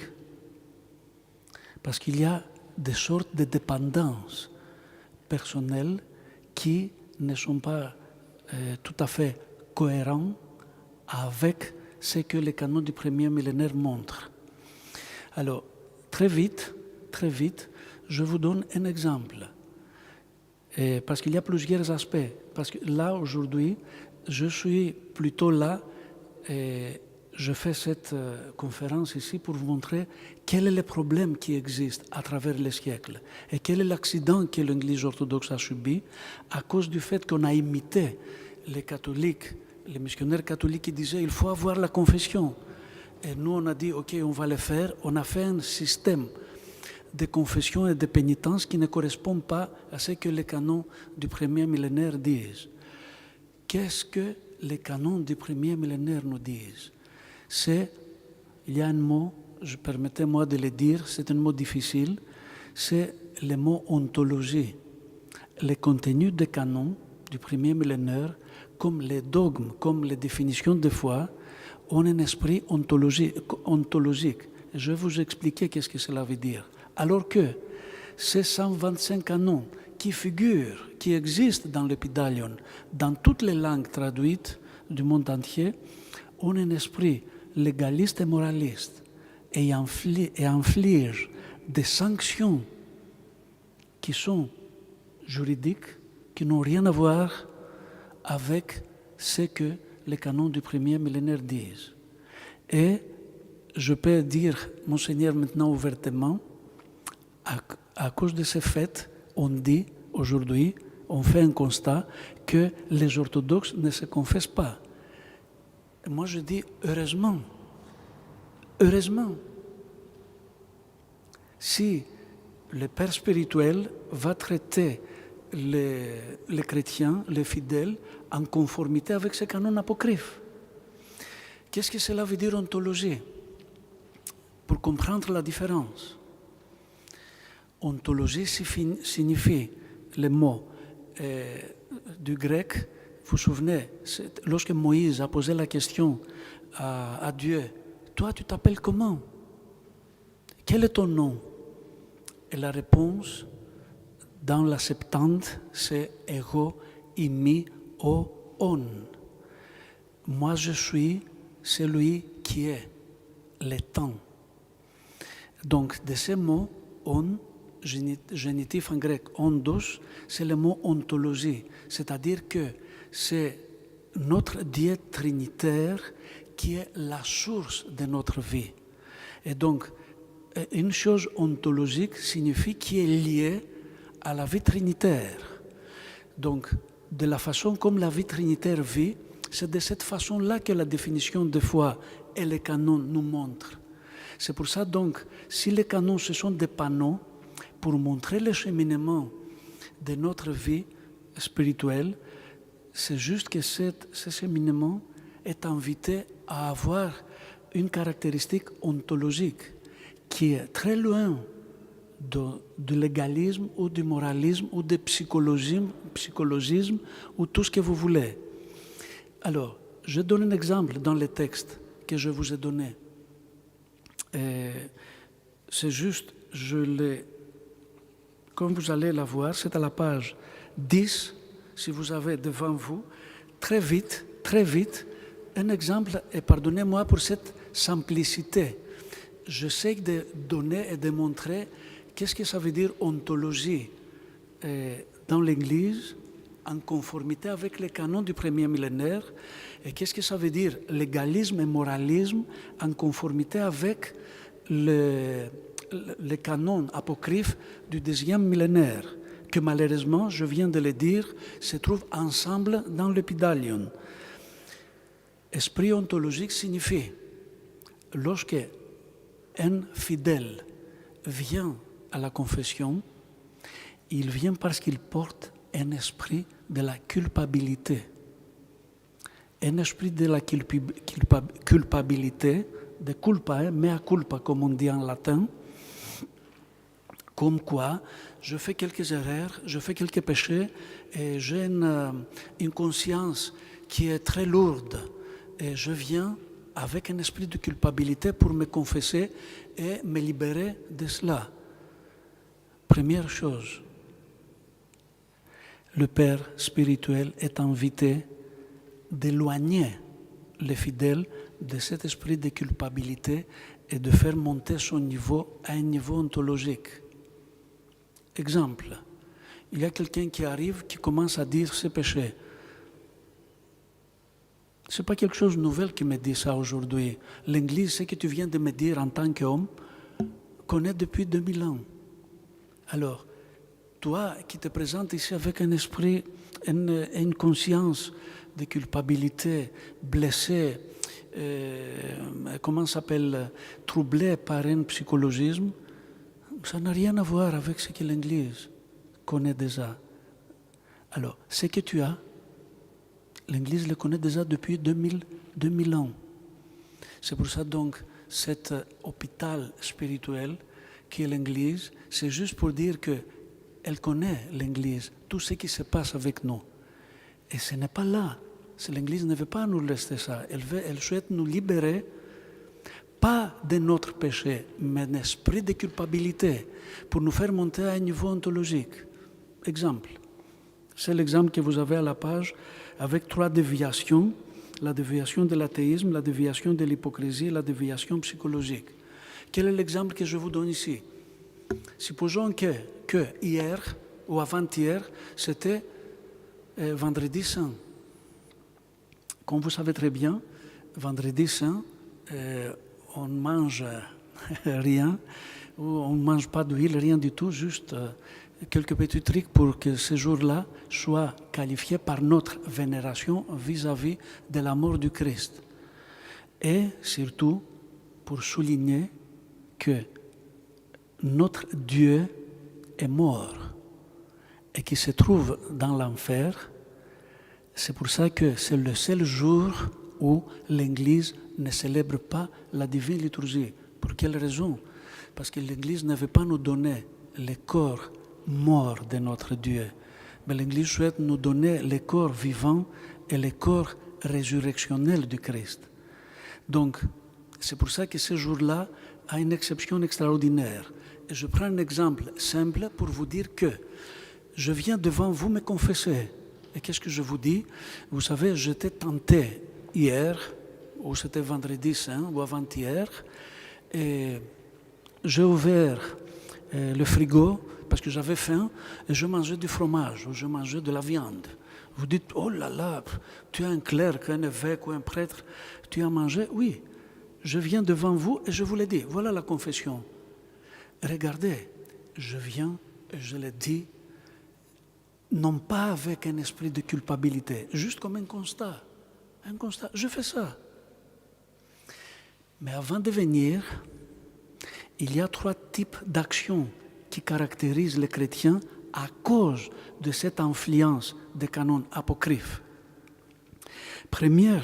Parce qu'il y a des sortes de dépendances personnelles qui ne sont pas tout à fait cohérents avec ce que les canons du premier millénaire montrent. Alors, très vite, je vous donne un exemple. Parce qu'il y a plusieurs aspects. Parce que là, aujourd'hui, je suis plutôt là et je fais cette conférence ici pour vous montrer quel est le problème qui existe à travers les siècles et quel est l'accident que l'Église orthodoxe a subi à cause du fait qu'on a imité les catholiques, les missionnaires catholiques qui disaient il faut avoir la confession. Et nous, on a dit ok, on va le faire. On a fait un système de confession et de pénitence qui ne correspond pas à ce que les canons du premier millénaire disent. Qu'est-ce que les canons du premier millénaire nous disent? Il y a un mot, permettez-moi de le dire, c'est un mot difficile, c'est le mot ontologie. Les contenus des canons du premier millénaire, comme les dogmes, comme les définitions de foi, ont un esprit ontologique. Je vais vous expliquer qu'est-ce que cela veut dire. Alors que ces 125 canons qui figurent, qui existent dans l'Épidalion, dans toutes les langues traduites du monde entier, ont un esprit légaliste et moraliste et infligent des sanctions qui sont juridiques, qui n'ont rien à voir avec ce que les canons du premier millénaire disent. Et je peux dire, Monseigneur, maintenant ouvertement, à cause de ces fêtes, on dit aujourd'hui, on fait un constat que les orthodoxes ne se confessent pas. Et moi je dis heureusement, heureusement. Si le Père spirituel va traiter les chrétiens, les fidèles, en conformité avec ces canons apocryphes. Qu'est-ce que cela veut dire ontologie? Pour comprendre la différence. Ontologie signifie le mot du grec, vous vous souvenez, lorsque Moïse a posé la question à Dieu, toi tu t'appelles comment? Quel est ton nom? Et la réponse dans la Septante, c'est ego, imi, o, on. Moi je suis celui qui est, le temps. Donc de ces mots, on, génitif en grec, ondos, c'est le mot ontologie, c'est-à-dire que c'est notre Dieu trinitaire qui est la source de notre vie. Et donc, une chose ontologique signifie qui est liée à la vie trinitaire. Donc, de la façon comme la vie trinitaire vit, c'est de cette façon-là que la définition de foi et les canons nous montrent. C'est pour ça donc, si les canons ce sont des panneaux pour montrer le cheminement de notre vie spirituelle, c'est juste que ce cheminement est invité à avoir une caractéristique ontologique qui est très loin du légalisme ou du moralisme ou du psychologisme ou tout ce que vous voulez. Alors, je donne un exemple dans le texte que je vous ai donné. C'est juste, comme vous allez la voir, c'est à la page 10, si vous avez devant vous, très vite, un exemple, et pardonnez-moi pour cette simplicité. J'essaie de donner et de montrer qu'est-ce que ça veut dire ontologie dans l'Église, en conformité avec les canons du premier millénaire, et qu'est-ce que ça veut dire légalisme et moralisme en conformité avec les canons apocryphes du deuxième millénaire, que malheureusement, je viens de le dire, se trouvent ensemble dans l'Épidalion. Esprit ontologique signifie, lorsque un fidèle vient à la confession, il vient parce qu'il porte un esprit de la culpabilité. Un esprit de la culpabilité, de culpa, mea culpa comme on dit en latin, comme quoi je fais quelques erreurs, je fais quelques péchés et j'ai une conscience qui est très lourde et je viens avec un esprit de culpabilité pour me confesser et me libérer de cela. Première chose, le Père spirituel est invité d'éloigner les fidèles de cet esprit de culpabilité et de faire monter son niveau à un niveau ontologique. Exemple, il y a quelqu'un qui arrive, qui commence à dire ses péchés. Ce n'est pas quelque chose de nouvel qui me dit ça aujourd'hui. L'Église, ce que tu viens de me dire en tant qu'homme, connaît depuis 2000 ans. Alors, toi qui te présentes ici avec un esprit, une conscience de culpabilité, blessé, comment ça s'appelle, troublé par un psychologisme, ça n'a rien à voir avec ce que l'Église connaît déjà. Alors, ce que tu as, l'Église le connaît déjà depuis 2000 ans. C'est pour ça donc, cet hôpital spirituel qui est l'Église, c'est juste pour dire qu'elle connaît l'Église, tout ce qui se passe avec nous. Et ce n'est pas là. L'Église ne veut pas nous laisser ça. Elle souhaite nous libérer, pas de notre péché, mais d'un esprit de culpabilité, pour nous faire monter à un niveau ontologique. Exemple. C'est l'exemple que vous avez à la page, avec 3 déviations, la déviation de l'athéisme, la déviation de l'hypocrisie et la déviation psychologique. Quel est l'exemple que je vous donne ici? Supposons que hier ou avant-hier, c'était vendredi saint. comme vous savez très bien, vendredi saint, on ne mange rien, ou on ne mange pas d'huile, rien du tout, juste quelques petits trucs pour que ce jour-là soit qualifié par notre vénération vis-à-vis de la mort du Christ. Et surtout, pour souligner que notre Dieu est mort et qui se trouve dans l'enfer. C'est pour ça que c'est le seul jour où l'Église ne célèbre pas la divine liturgie. Pour quelle raison? Parce que l'Église ne veut pas nous donner le corps mort de notre Dieu, mais l'Église souhaite nous donner le corps vivant et le corps résurrectionnel du Christ. Donc, c'est pour ça que ce jour-là a une exception extraordinaire. Et je prends un exemple simple pour vous dire que je viens devant vous me confesser. Et qu'est-ce que je vous dis? Vous savez, j'étais tenté hier, ou c'était vendredi saint, ou avant-hier, et j'ai ouvert le frigo parce que j'avais faim, et je mangeais du fromage, ou je mangeais de la viande. Vous dites, oh là là, tu es un clerc, un évêque ou un prêtre, tu as mangé? Oui, je viens devant vous et je vous l'ai dit. Voilà la confession. Regardez, je viens et je l'ai dit, non pas avec un esprit de culpabilité, juste comme un constat. Un constat, je fais ça. Mais avant de venir, il y a 3 types d'actions qui caractérisent les chrétiens à cause de cette influence des canons apocryphes. Premier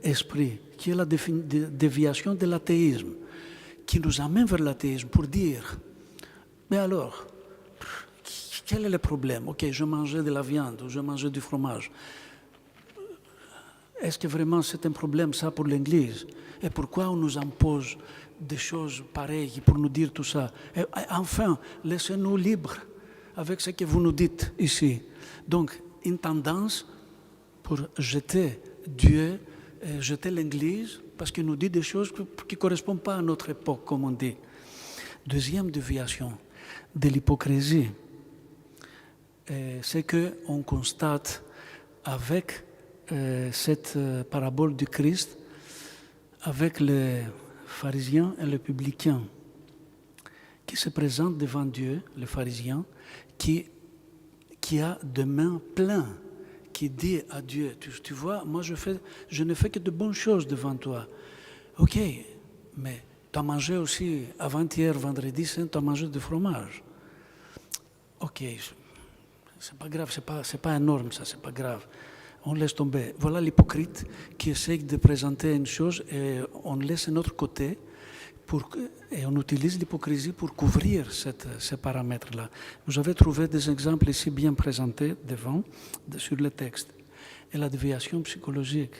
esprit, qui est la déviation de l'athéisme, qui nous amène vers l'athéisme pour dire, mais alors, quel est le problème? Ok, je mangeais de la viande ou je mangeais du fromage. Est-ce que vraiment c'est un problème ça pour l'Église? Et pourquoi on nous impose des choses pareilles pour nous dire tout ça? Et enfin, laissez-nous libres avec ce que vous nous dites ici. Donc, une tendance pour jeter Dieu, jeter l'Église, parce qu'il nous dit des choses qui ne correspondent pas à notre époque, comme on dit. Deuxième déviation de l'hypocrisie, c'est qu'on constate avec cette parabole du Christ, avec les pharisiens et les publicains qui se présentent devant Dieu, les pharisiens, qui a des mains pleines, qui dit à Dieu, tu vois, moi je ne fais que de bonnes choses devant toi. Ok, mais tu as mangé aussi, avant-hier, vendredi saint, tu as mangé du fromage. Ok, c'est pas grave, c'est pas énorme ça, c'est pas grave. On laisse tomber. Voilà l'hypocrite qui essaie de présenter une chose et on laisse un autre côté et on utilise l'hypocrisie pour couvrir ces paramètres-là. Vous avez trouvé des exemples ici bien présentés devant, sur le texte. Et la déviation psychologique.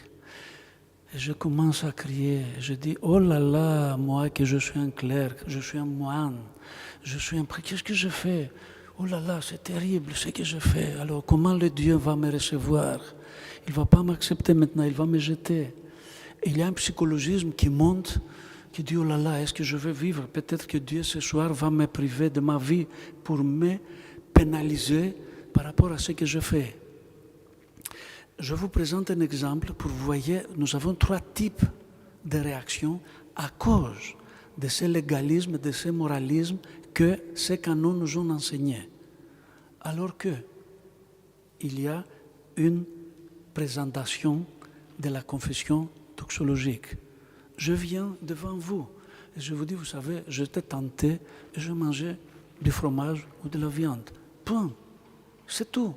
Et je commence à crier, je dis, oh là là, moi que je suis un clerc, je suis un moine, je suis un prêtre, qu'est-ce que je fais? Oh là là, c'est terrible ce que je fais. Alors comment le Dieu va me recevoir? Il ne va pas m'accepter maintenant, il va me jeter. Et il y a un psychologisme qui monte, qui dit, oh là là, est-ce que je vais vivre? Peut-être que Dieu ce soir va me priver de ma vie pour me pénaliser par rapport à ce que je fais. Je vous présente un exemple pour vous voyez, nous avons 3 types de réactions à cause de ce légalisme, de ce moralisme que ces canons nous ont enseignés. Alors que il y a une présentation de la confession doxologique. Je viens devant vous et je vous dis, vous savez, j'étais tenté et je mangeais du fromage ou de la viande. Point. C'est tout.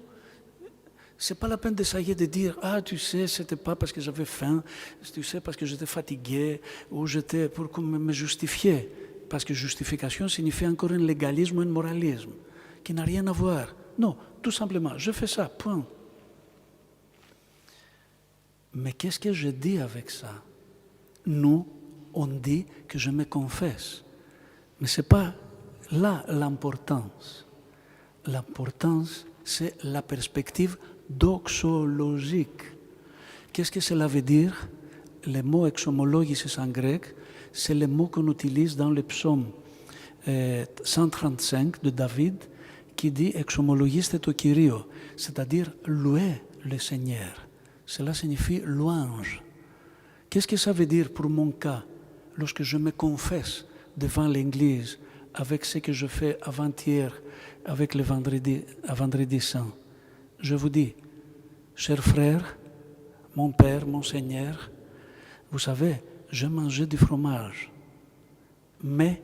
C'est pas la peine d'essayer de dire, ah, tu sais, c'était pas parce que j'avais faim, tu sais, parce que j'étais fatigué, ou j'étais pour me justifier. Parce que justification signifie encore un légalisme ou un moralisme, qui n'a rien à voir. Non, tout simplement, je fais ça, point. Mais qu'est-ce que je dis avec ça? Nous, on dit que je me confesse. Mais ce n'est pas là l'importance. L'importance, c'est la perspective doxologique. Qu'est-ce que cela veut dire? Le mot exomologisis en grec, c'est le mot qu'on utilise dans le psaume 135 de David, qui dit exomologiste to Kyrio, c'est-à-dire louer le Seigneur. cela signifie louange. Qu'est-ce que ça veut dire pour mon cas, lorsque je me confesse devant l'Église, avec ce que je fais avant-hier, avec le vendredi saint? Je vous dis, chers frères, mon Père, mon Seigneur, vous savez, je mangeais du fromage, mais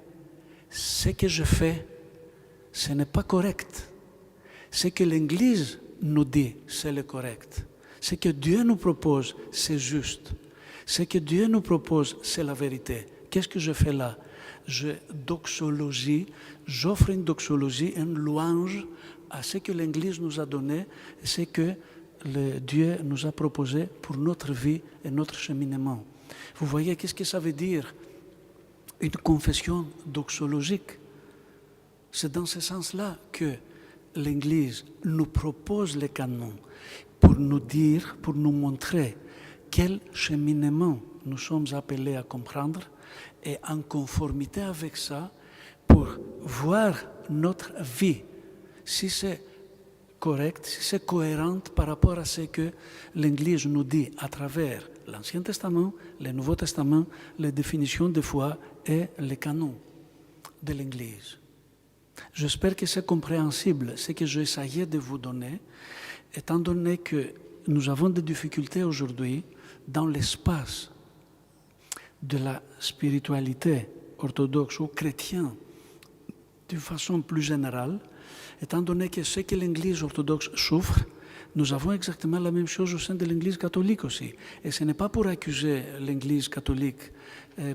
ce que je fais, ce n'est pas correct. Ce que l'Église nous dit, c'est le correct. Ce que Dieu nous propose, c'est juste. Ce que Dieu nous propose, c'est la vérité. Qu'est-ce que je fais là? J'offre une doxologie, une louange à ce que l'Église nous a donné, et ce que Dieu nous a proposé pour notre vie et notre cheminement. Vous voyez, qu'est-ce que ça veut dire? Une confession doxologique. C'est dans ce sens-là que l'Église nous propose les canons pour nous dire, pour nous montrer quel cheminement nous sommes appelés à comprendre et en conformité avec ça, pour voir notre vie, si c'est correct, si c'est cohérent par rapport à ce que l'Église nous dit à travers l'Ancien Testament, le Nouveau Testament, les définitions de foi et les canons de l'Église. J'espère que c'est compréhensible ce que j'ai essayé de vous donner, étant donné que nous avons des difficultés aujourd'hui dans l'espace de la spiritualité orthodoxe ou chrétienne d'une façon plus générale, étant donné que ce que l'Église orthodoxe souffre, nous avons exactement la même chose au sein de l'Église catholique aussi. Et ce n'est pas pour accuser l'Église catholique,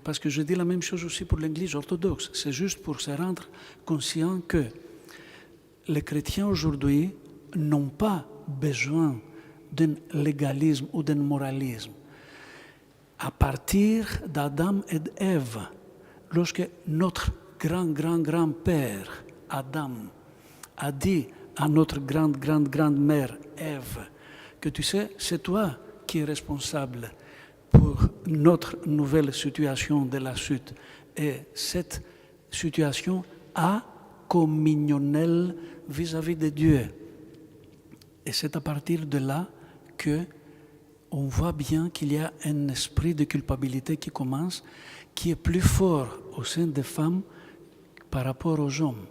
parce que je dis la même chose aussi pour l'Église orthodoxe. C'est juste pour se rendre conscient que les chrétiens aujourd'hui n'ont pas besoin d'un légalisme ou d'un moralisme. À partir d'Adam et d'Ève, lorsque notre grand-grand-grand-père Adam a dit à notre grande-grande-grand-mère Ève que tu sais, c'est toi qui es responsable pour notre nouvelle situation de la chute. Et cette situation acommunionnelle vis-à-vis de Dieu. Et c'est à partir de là que on voit bien qu'il y a un esprit de culpabilité qui commence, qui est plus fort au sein des femmes par rapport aux hommes.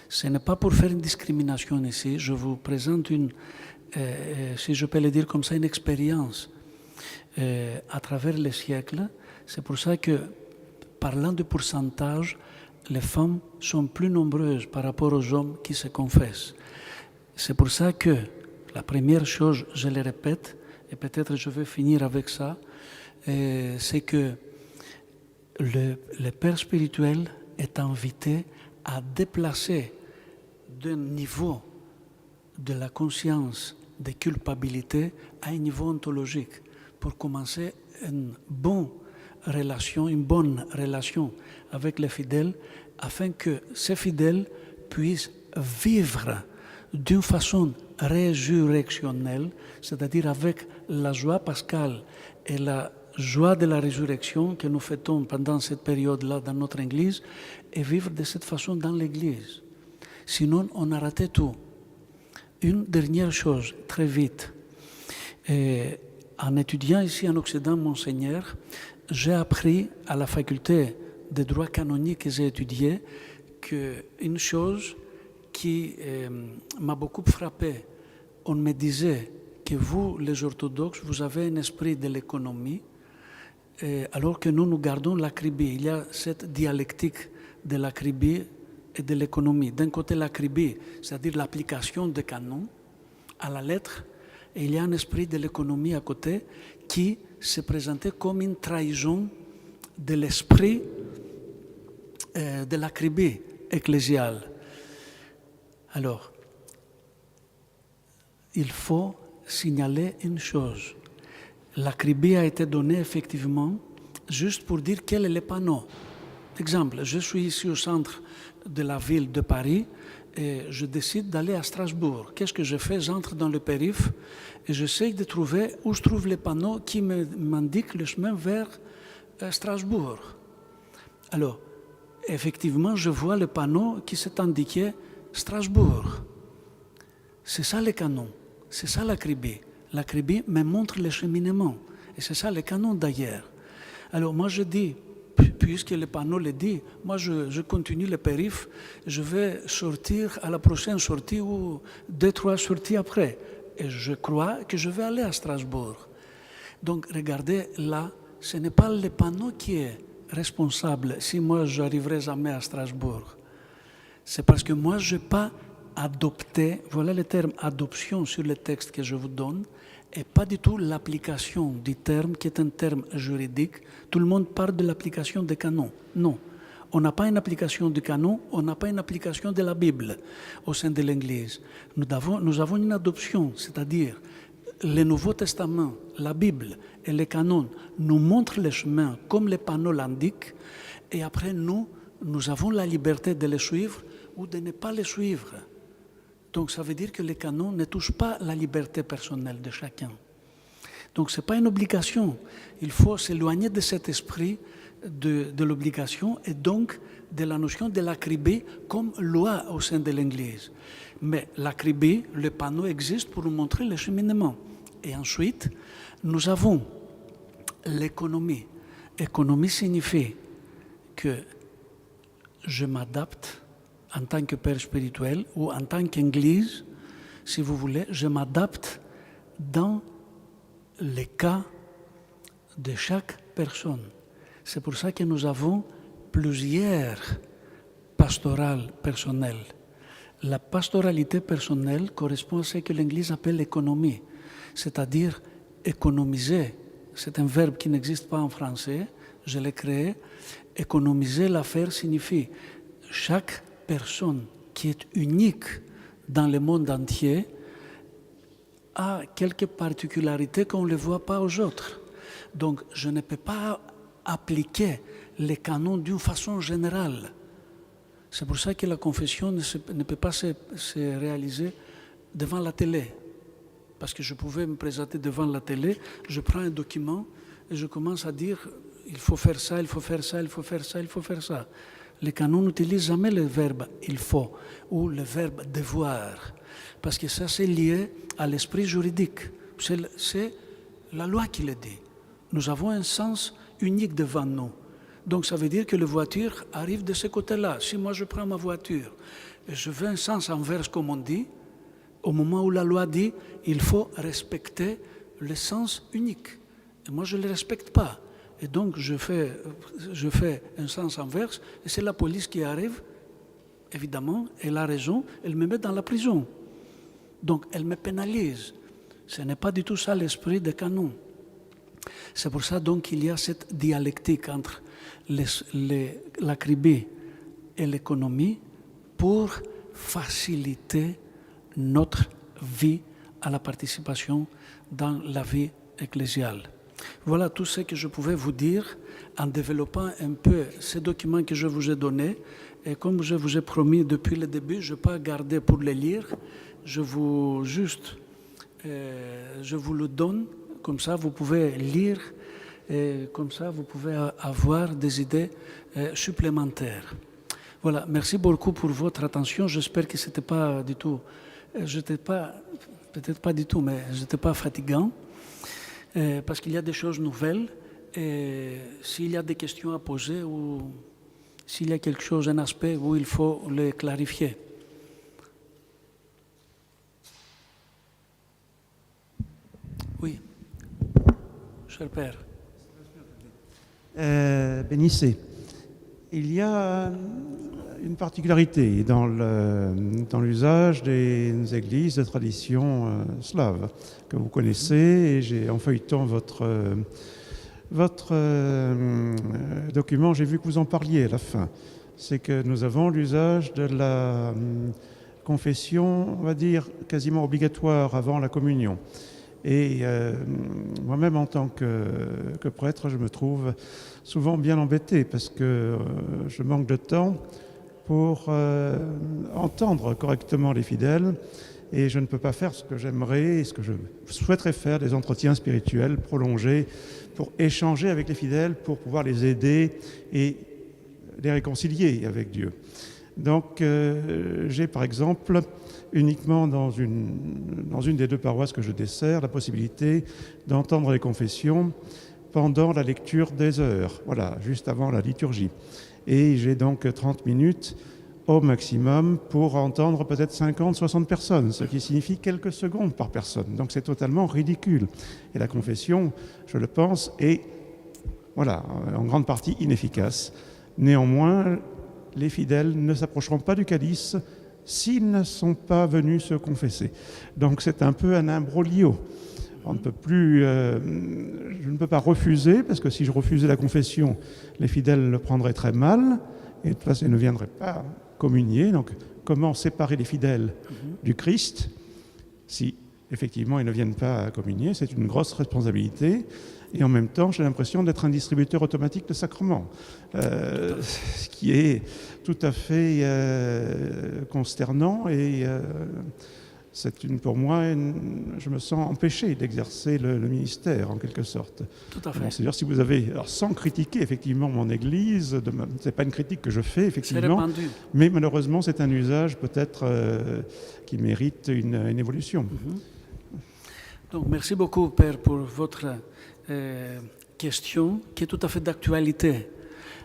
Ce n'est pas pour faire une discrimination ici, je vous présente si je peux le dire comme ça, une expérience à travers les siècles. C'est pour ça que, parlant de pourcentage, les femmes sont plus nombreuses par rapport aux hommes qui se confessent. C'est pour ça que la première chose, je le répète, et peut-être je vais finir avec ça, c'est que le père spirituel est invité à déplacer d'un niveau de la conscience de culpabilité à un niveau ontologique pour commencer une bonne relation avec les fidèles, afin que ces fidèles puissent vivre d'une façon résurrectionnelle, c'est-à-dire avec la joie pascale et la joie de la résurrection que nous fêtons pendant cette période-là dans notre Église, et vivre de cette façon dans l'Église. Sinon, on a raté tout. Une dernière chose, très vite. En étudiant ici en Occident, Monseigneur, j'ai appris à la faculté de droit canonique que j'ai étudié qu'une chose qui m'a beaucoup frappé, on me disait que vous, les orthodoxes, vous avez un esprit de l'économie, alors que nous gardons l'acribie. Il y a cette dialectique de l'acribie et de l'économie. D'un côté, l'acribie, c'est-à-dire l'application des canons à la lettre, et il y a un esprit de l'économie à côté qui se présentait comme une trahison de l'esprit de l'acribie ecclésiale. Alors, il faut signaler une chose. L'acribie a été donnée effectivement juste pour dire quel est le panneau. Exemple, je suis ici au centre de la ville de Paris et je décide d'aller à Strasbourg. Qu'est-ce que je fais? J'entre dans le périph' et j'essaie de trouver où je trouve les panneaux qui m'indiquent le chemin vers Strasbourg. Alors, effectivement, je vois le panneau qui s'est indiqué Strasbourg. C'est ça le canon, c'est ça l'acribie. L'acribie me montre le cheminement. Et c'est ça le canon d'ailleurs. Alors moi je dis, puisque le panneau le dit, moi je continue le périph', je vais sortir à la prochaine sortie ou 2-3 sorties après. Et je crois que je vais aller à Strasbourg. Donc regardez là, ce n'est pas le panneau qui est responsable si moi j'arriverai jamais à Strasbourg. C'est parce que moi je n'ai pas adopté, voilà le terme adoption sur le texte que je vous donne, et pas du tout l'application du terme qui est un terme juridique. Tout le monde parle de l'application des canons. Non, on n'a pas une application du canon, on n'a pas une application de la Bible au sein de l'Église. Nous avons une adoption, c'est-à-dire le Nouveau Testament, la Bible et les canons nous montrent le chemin comme les panneaux l'indiquent, et après nous avons la liberté de les suivre ou de ne pas les suivre. Donc ça veut dire que les canons ne touchent pas la liberté personnelle de chacun. Donc ce n'est pas une obligation. Il faut s'éloigner de cet esprit de l'obligation et donc de la notion de l'acribie comme loi au sein de l'Église. Mais l'acribie, le panneau existe pour nous montrer le cheminement. Et ensuite, nous avons l'économie. Économie signifie que je m'adapte en tant que père spirituel ou en tant qu'Église, si vous voulez, je m'adapte dans les cas de chaque personne. C'est pour ça que nous avons plusieurs pastorales personnelles. La pastoralité personnelle correspond à ce que l'Église appelle l'économie, c'est-à-dire économiser. C'est un verbe qui n'existe pas en français, je l'ai créé. Économiser l'affaire signifie chaque personne qui est unique dans le monde entier a quelques particularités qu'on ne les voit pas aux autres. Donc, je ne peux pas appliquer les canons d'une façon générale. C'est pour ça que la confession ne peut pas se réaliser devant la télé. Parce que je pouvais me présenter devant la télé, je prends un document et je commence à dire il faut faire ça, il faut faire ça, il faut faire ça, il faut faire ça. Les canons n'utilisent jamais le verbe « il faut » ou le verbe « devoir », parce que ça, c'est lié à l'esprit juridique. C'est la loi qui le dit. Nous avons un sens unique devant nous. Donc, ça veut dire que la voiture arrive de ce côté-là. Si moi, je prends ma voiture et je veux un sens inverse, comme on dit, au moment où la loi dit « il faut respecter le sens unique ». Et moi, je ne le respecte pas. Et donc, je fais un sens inverse, et c'est la police qui arrive, évidemment, elle a raison, elle me met dans la prison. Donc, elle me pénalise. Ce n'est pas du tout ça l'esprit des canons. C'est pour ça, donc, qu'il y a cette dialectique entre l'acribie et l'économie pour faciliter notre vie à la participation dans la vie ecclésiale. Voilà tout ce que je pouvais vous dire en développant un peu ces documents que je vous ai donnés. Et comme je vous ai promis depuis le début, je ne vais pas garder pour les lire. Je vous le donne, comme ça vous pouvez lire, et comme ça vous pouvez avoir des idées supplémentaires. Voilà, merci beaucoup pour votre attention. J'espère que c'était pas du tout, peut-être pas du tout, mais j'étais pas fatigant. Parce qu'il y a des choses nouvelles et s'il y a des questions à poser ou s'il y a quelque chose, un aspect où il faut le clarifier. Oui, cher père. Bénissez. Il y a une particularité dans l'usage des églises de tradition slave que vous connaissez, et en feuilletant votre document, j'ai vu que vous en parliez à la fin. C'est que nous avons l'usage de la confession, on va dire, quasiment obligatoire avant la communion. Et moi-même, en tant que prêtre, je me trouve souvent bien embêté parce que je manque de temps pour entendre correctement les fidèles, et je ne peux pas faire ce que j'aimerais et ce que je souhaiterais faire, des entretiens spirituels prolongés pour échanger avec les fidèles, pour pouvoir les aider et les réconcilier avec Dieu. Donc j'ai par exemple uniquement dans une des deux paroisses que je desserre la possibilité d'entendre les confessions pendant la lecture des heures, voilà, juste avant la liturgie. Et j'ai donc 30 minutes au maximum pour entendre peut-être 50, 60 personnes, ce qui signifie quelques secondes par personne. Donc c'est totalement ridicule. Et la confession, je le pense, est voilà, en grande partie inefficace. Néanmoins, les fidèles ne s'approcheront pas du calice s'ils ne sont pas venus se confesser. Donc c'est un peu un imbroglio. On ne peut plus, je ne peux pas refuser, parce que si je refusais la confession, les fidèles le prendraient très mal, et de toute façon, ils ne viendraient pas communier. Donc comment séparer les fidèles du Christ si effectivement ils ne viennent pas communier? C'est une grosse responsabilité. Et en même temps, j'ai l'impression d'être un distributeur automatique de sacrements, ce qui est tout à fait consternant. Et c'est pour moi, je me sens empêché d'exercer le ministère, en quelque sorte. Tout à fait. Bon, c'est-à-dire, si vous avez, alors, sans critiquer effectivement mon Église, c'est pas une critique que je fais, effectivement, mais malheureusement, c'est un usage peut-être qui mérite une évolution. Donc, merci beaucoup, Père, pour votre question qui est tout à fait d'actualité.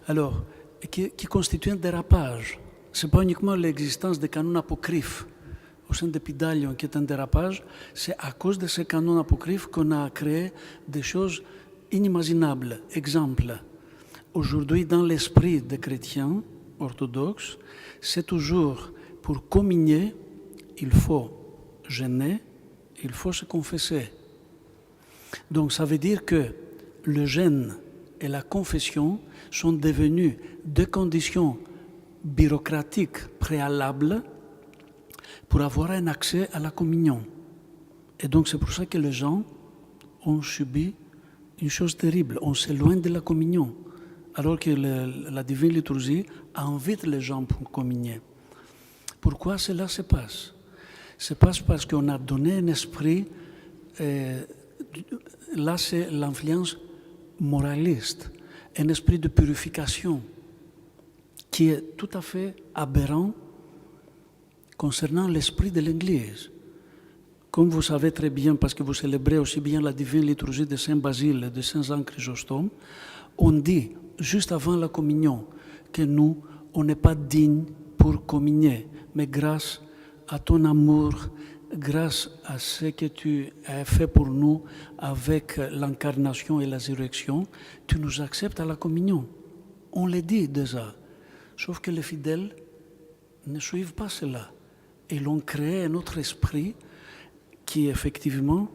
Alors, qui constitue un dérapage. Ce n'est pas uniquement l'existence des canons apocryphes au sein de Pidalion qui est un dérapage, c'est à cause de ces canons apocryphes qu'on a créé des choses inimaginables. Exemple, aujourd'hui, dans l'esprit des chrétiens orthodoxes, c'est toujours pour communier, il faut jeûner, il faut se confesser. Donc ça veut dire que le jeûne et la confession sont devenus deux conditions bureaucratiques préalables pour avoir un accès à la communion. Et donc c'est pour ça que les gens ont subi une chose terrible, on s'éloigne de la communion, alors que la divine liturgie invite les gens pour communier. Pourquoi cela se passe? Se passe parce qu'on a donné un esprit, là c'est l'influence moraliste, un esprit de purification qui est tout à fait aberrant concernant l'esprit de l'Église. Comme vous savez très bien, parce que vous célébrez aussi bien la divine liturgie de Saint Basile et de Saint Jean Chrysostome, on dit juste avant la communion que nous, on n'est pas dignes pour communier, mais grâce à ton amour, grâce à ce que tu as fait pour nous avec l'incarnation et la résurrection, tu nous acceptes à la communion. On le dit déjà, sauf que les fidèles ne suivent pas cela. Ils ont créé un autre esprit qui effectivement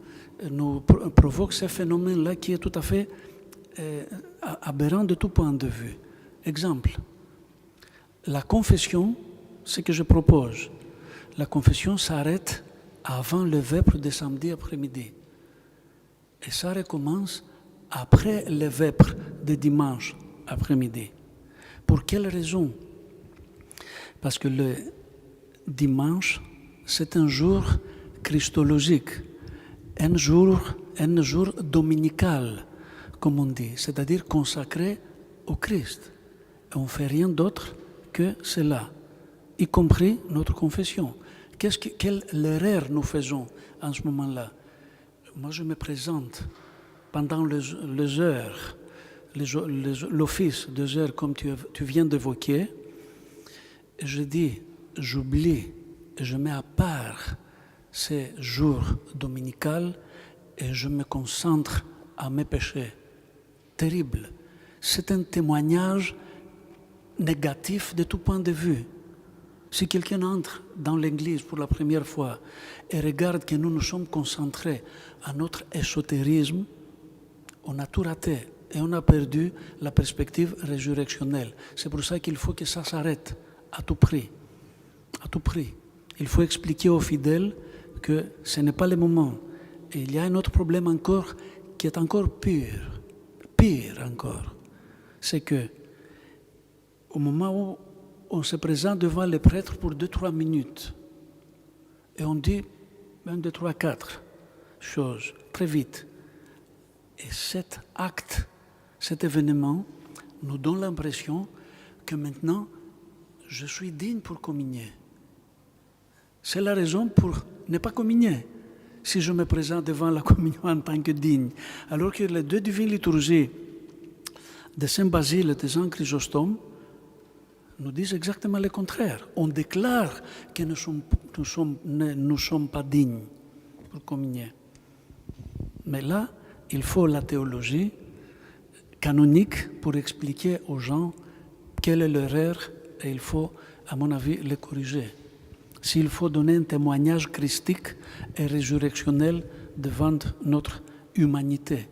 nous provoque ce phénomène-là qui est tout à fait aberrant de tout point de vue. Exemple, la confession, ce que je propose, la confession s'arrête avant le vêpres de samedi après-midi. Et ça recommence après le vêpres de dimanche après-midi. Pour quelle raison? Parce que le dimanche, c'est un jour christologique, un jour dominical, comme on dit, c'est-à-dire consacré au Christ. Et on ne fait rien d'autre que cela, y compris notre confession. Quelle erreur nous faisons en ce moment-là? Moi, je me présente pendant les heures, l'office des heures, comme tu viens d'évoquer, et je dis, j'oublie, et je mets à part ces jours dominicaux et je me concentre à mes péchés. Terrible. C'est un témoignage négatif de tout point de vue. Si quelqu'un entre dans l'Église pour la première fois et regarde que nous nous sommes concentrés à notre ésotérisme, on a tout raté et on a perdu la perspective résurrectionnelle. C'est pour ça qu'il faut que ça s'arrête à tout prix. À tout prix. Il faut expliquer aux fidèles que ce n'est pas le moment. Et il y a un autre problème encore qui est encore pire encore. C'est que au moment où on se présente devant les prêtres pour 2-3 minutes et on dit 1, 2, 3, 4 choses très vite. Et cet acte, cet événement nous donne l'impression que maintenant je suis digne pour communier. C'est la raison pour ne pas communier, si je me présente devant la communion en tant que digne. Alors que les deux divines liturgies de Saint Basile et de Saint Chrysostome nous disent exactement le contraire. On déclare que nous sommes pas dignes pour communier. Mais là, il faut la théologie canonique pour expliquer aux gens quelle est l'erreur et il faut, à mon avis, les corriger. S'il faut donner un témoignage christique et résurrectionnel devant notre humanité.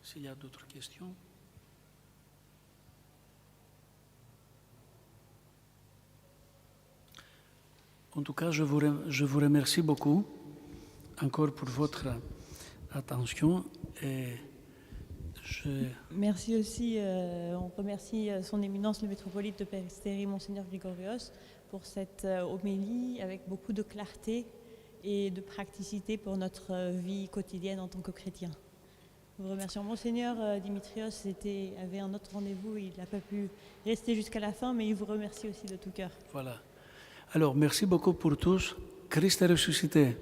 S'il y a d'autres questions. En tout cas, je vous remercie beaucoup encore pour votre attention et Merci aussi, on remercie son éminence le métropolite de Péristeri, Monseigneur Grigorios, pour cette homélie avec beaucoup de clarté et de praticité pour notre vie quotidienne en tant que chrétien. Nous remercions Monseigneur Dimitrios, avait un autre rendez-vous, il n'a pas pu rester jusqu'à la fin, mais il vous remercie aussi de tout cœur. voilà. Alors, merci beaucoup pour tous. Christ est ressuscité.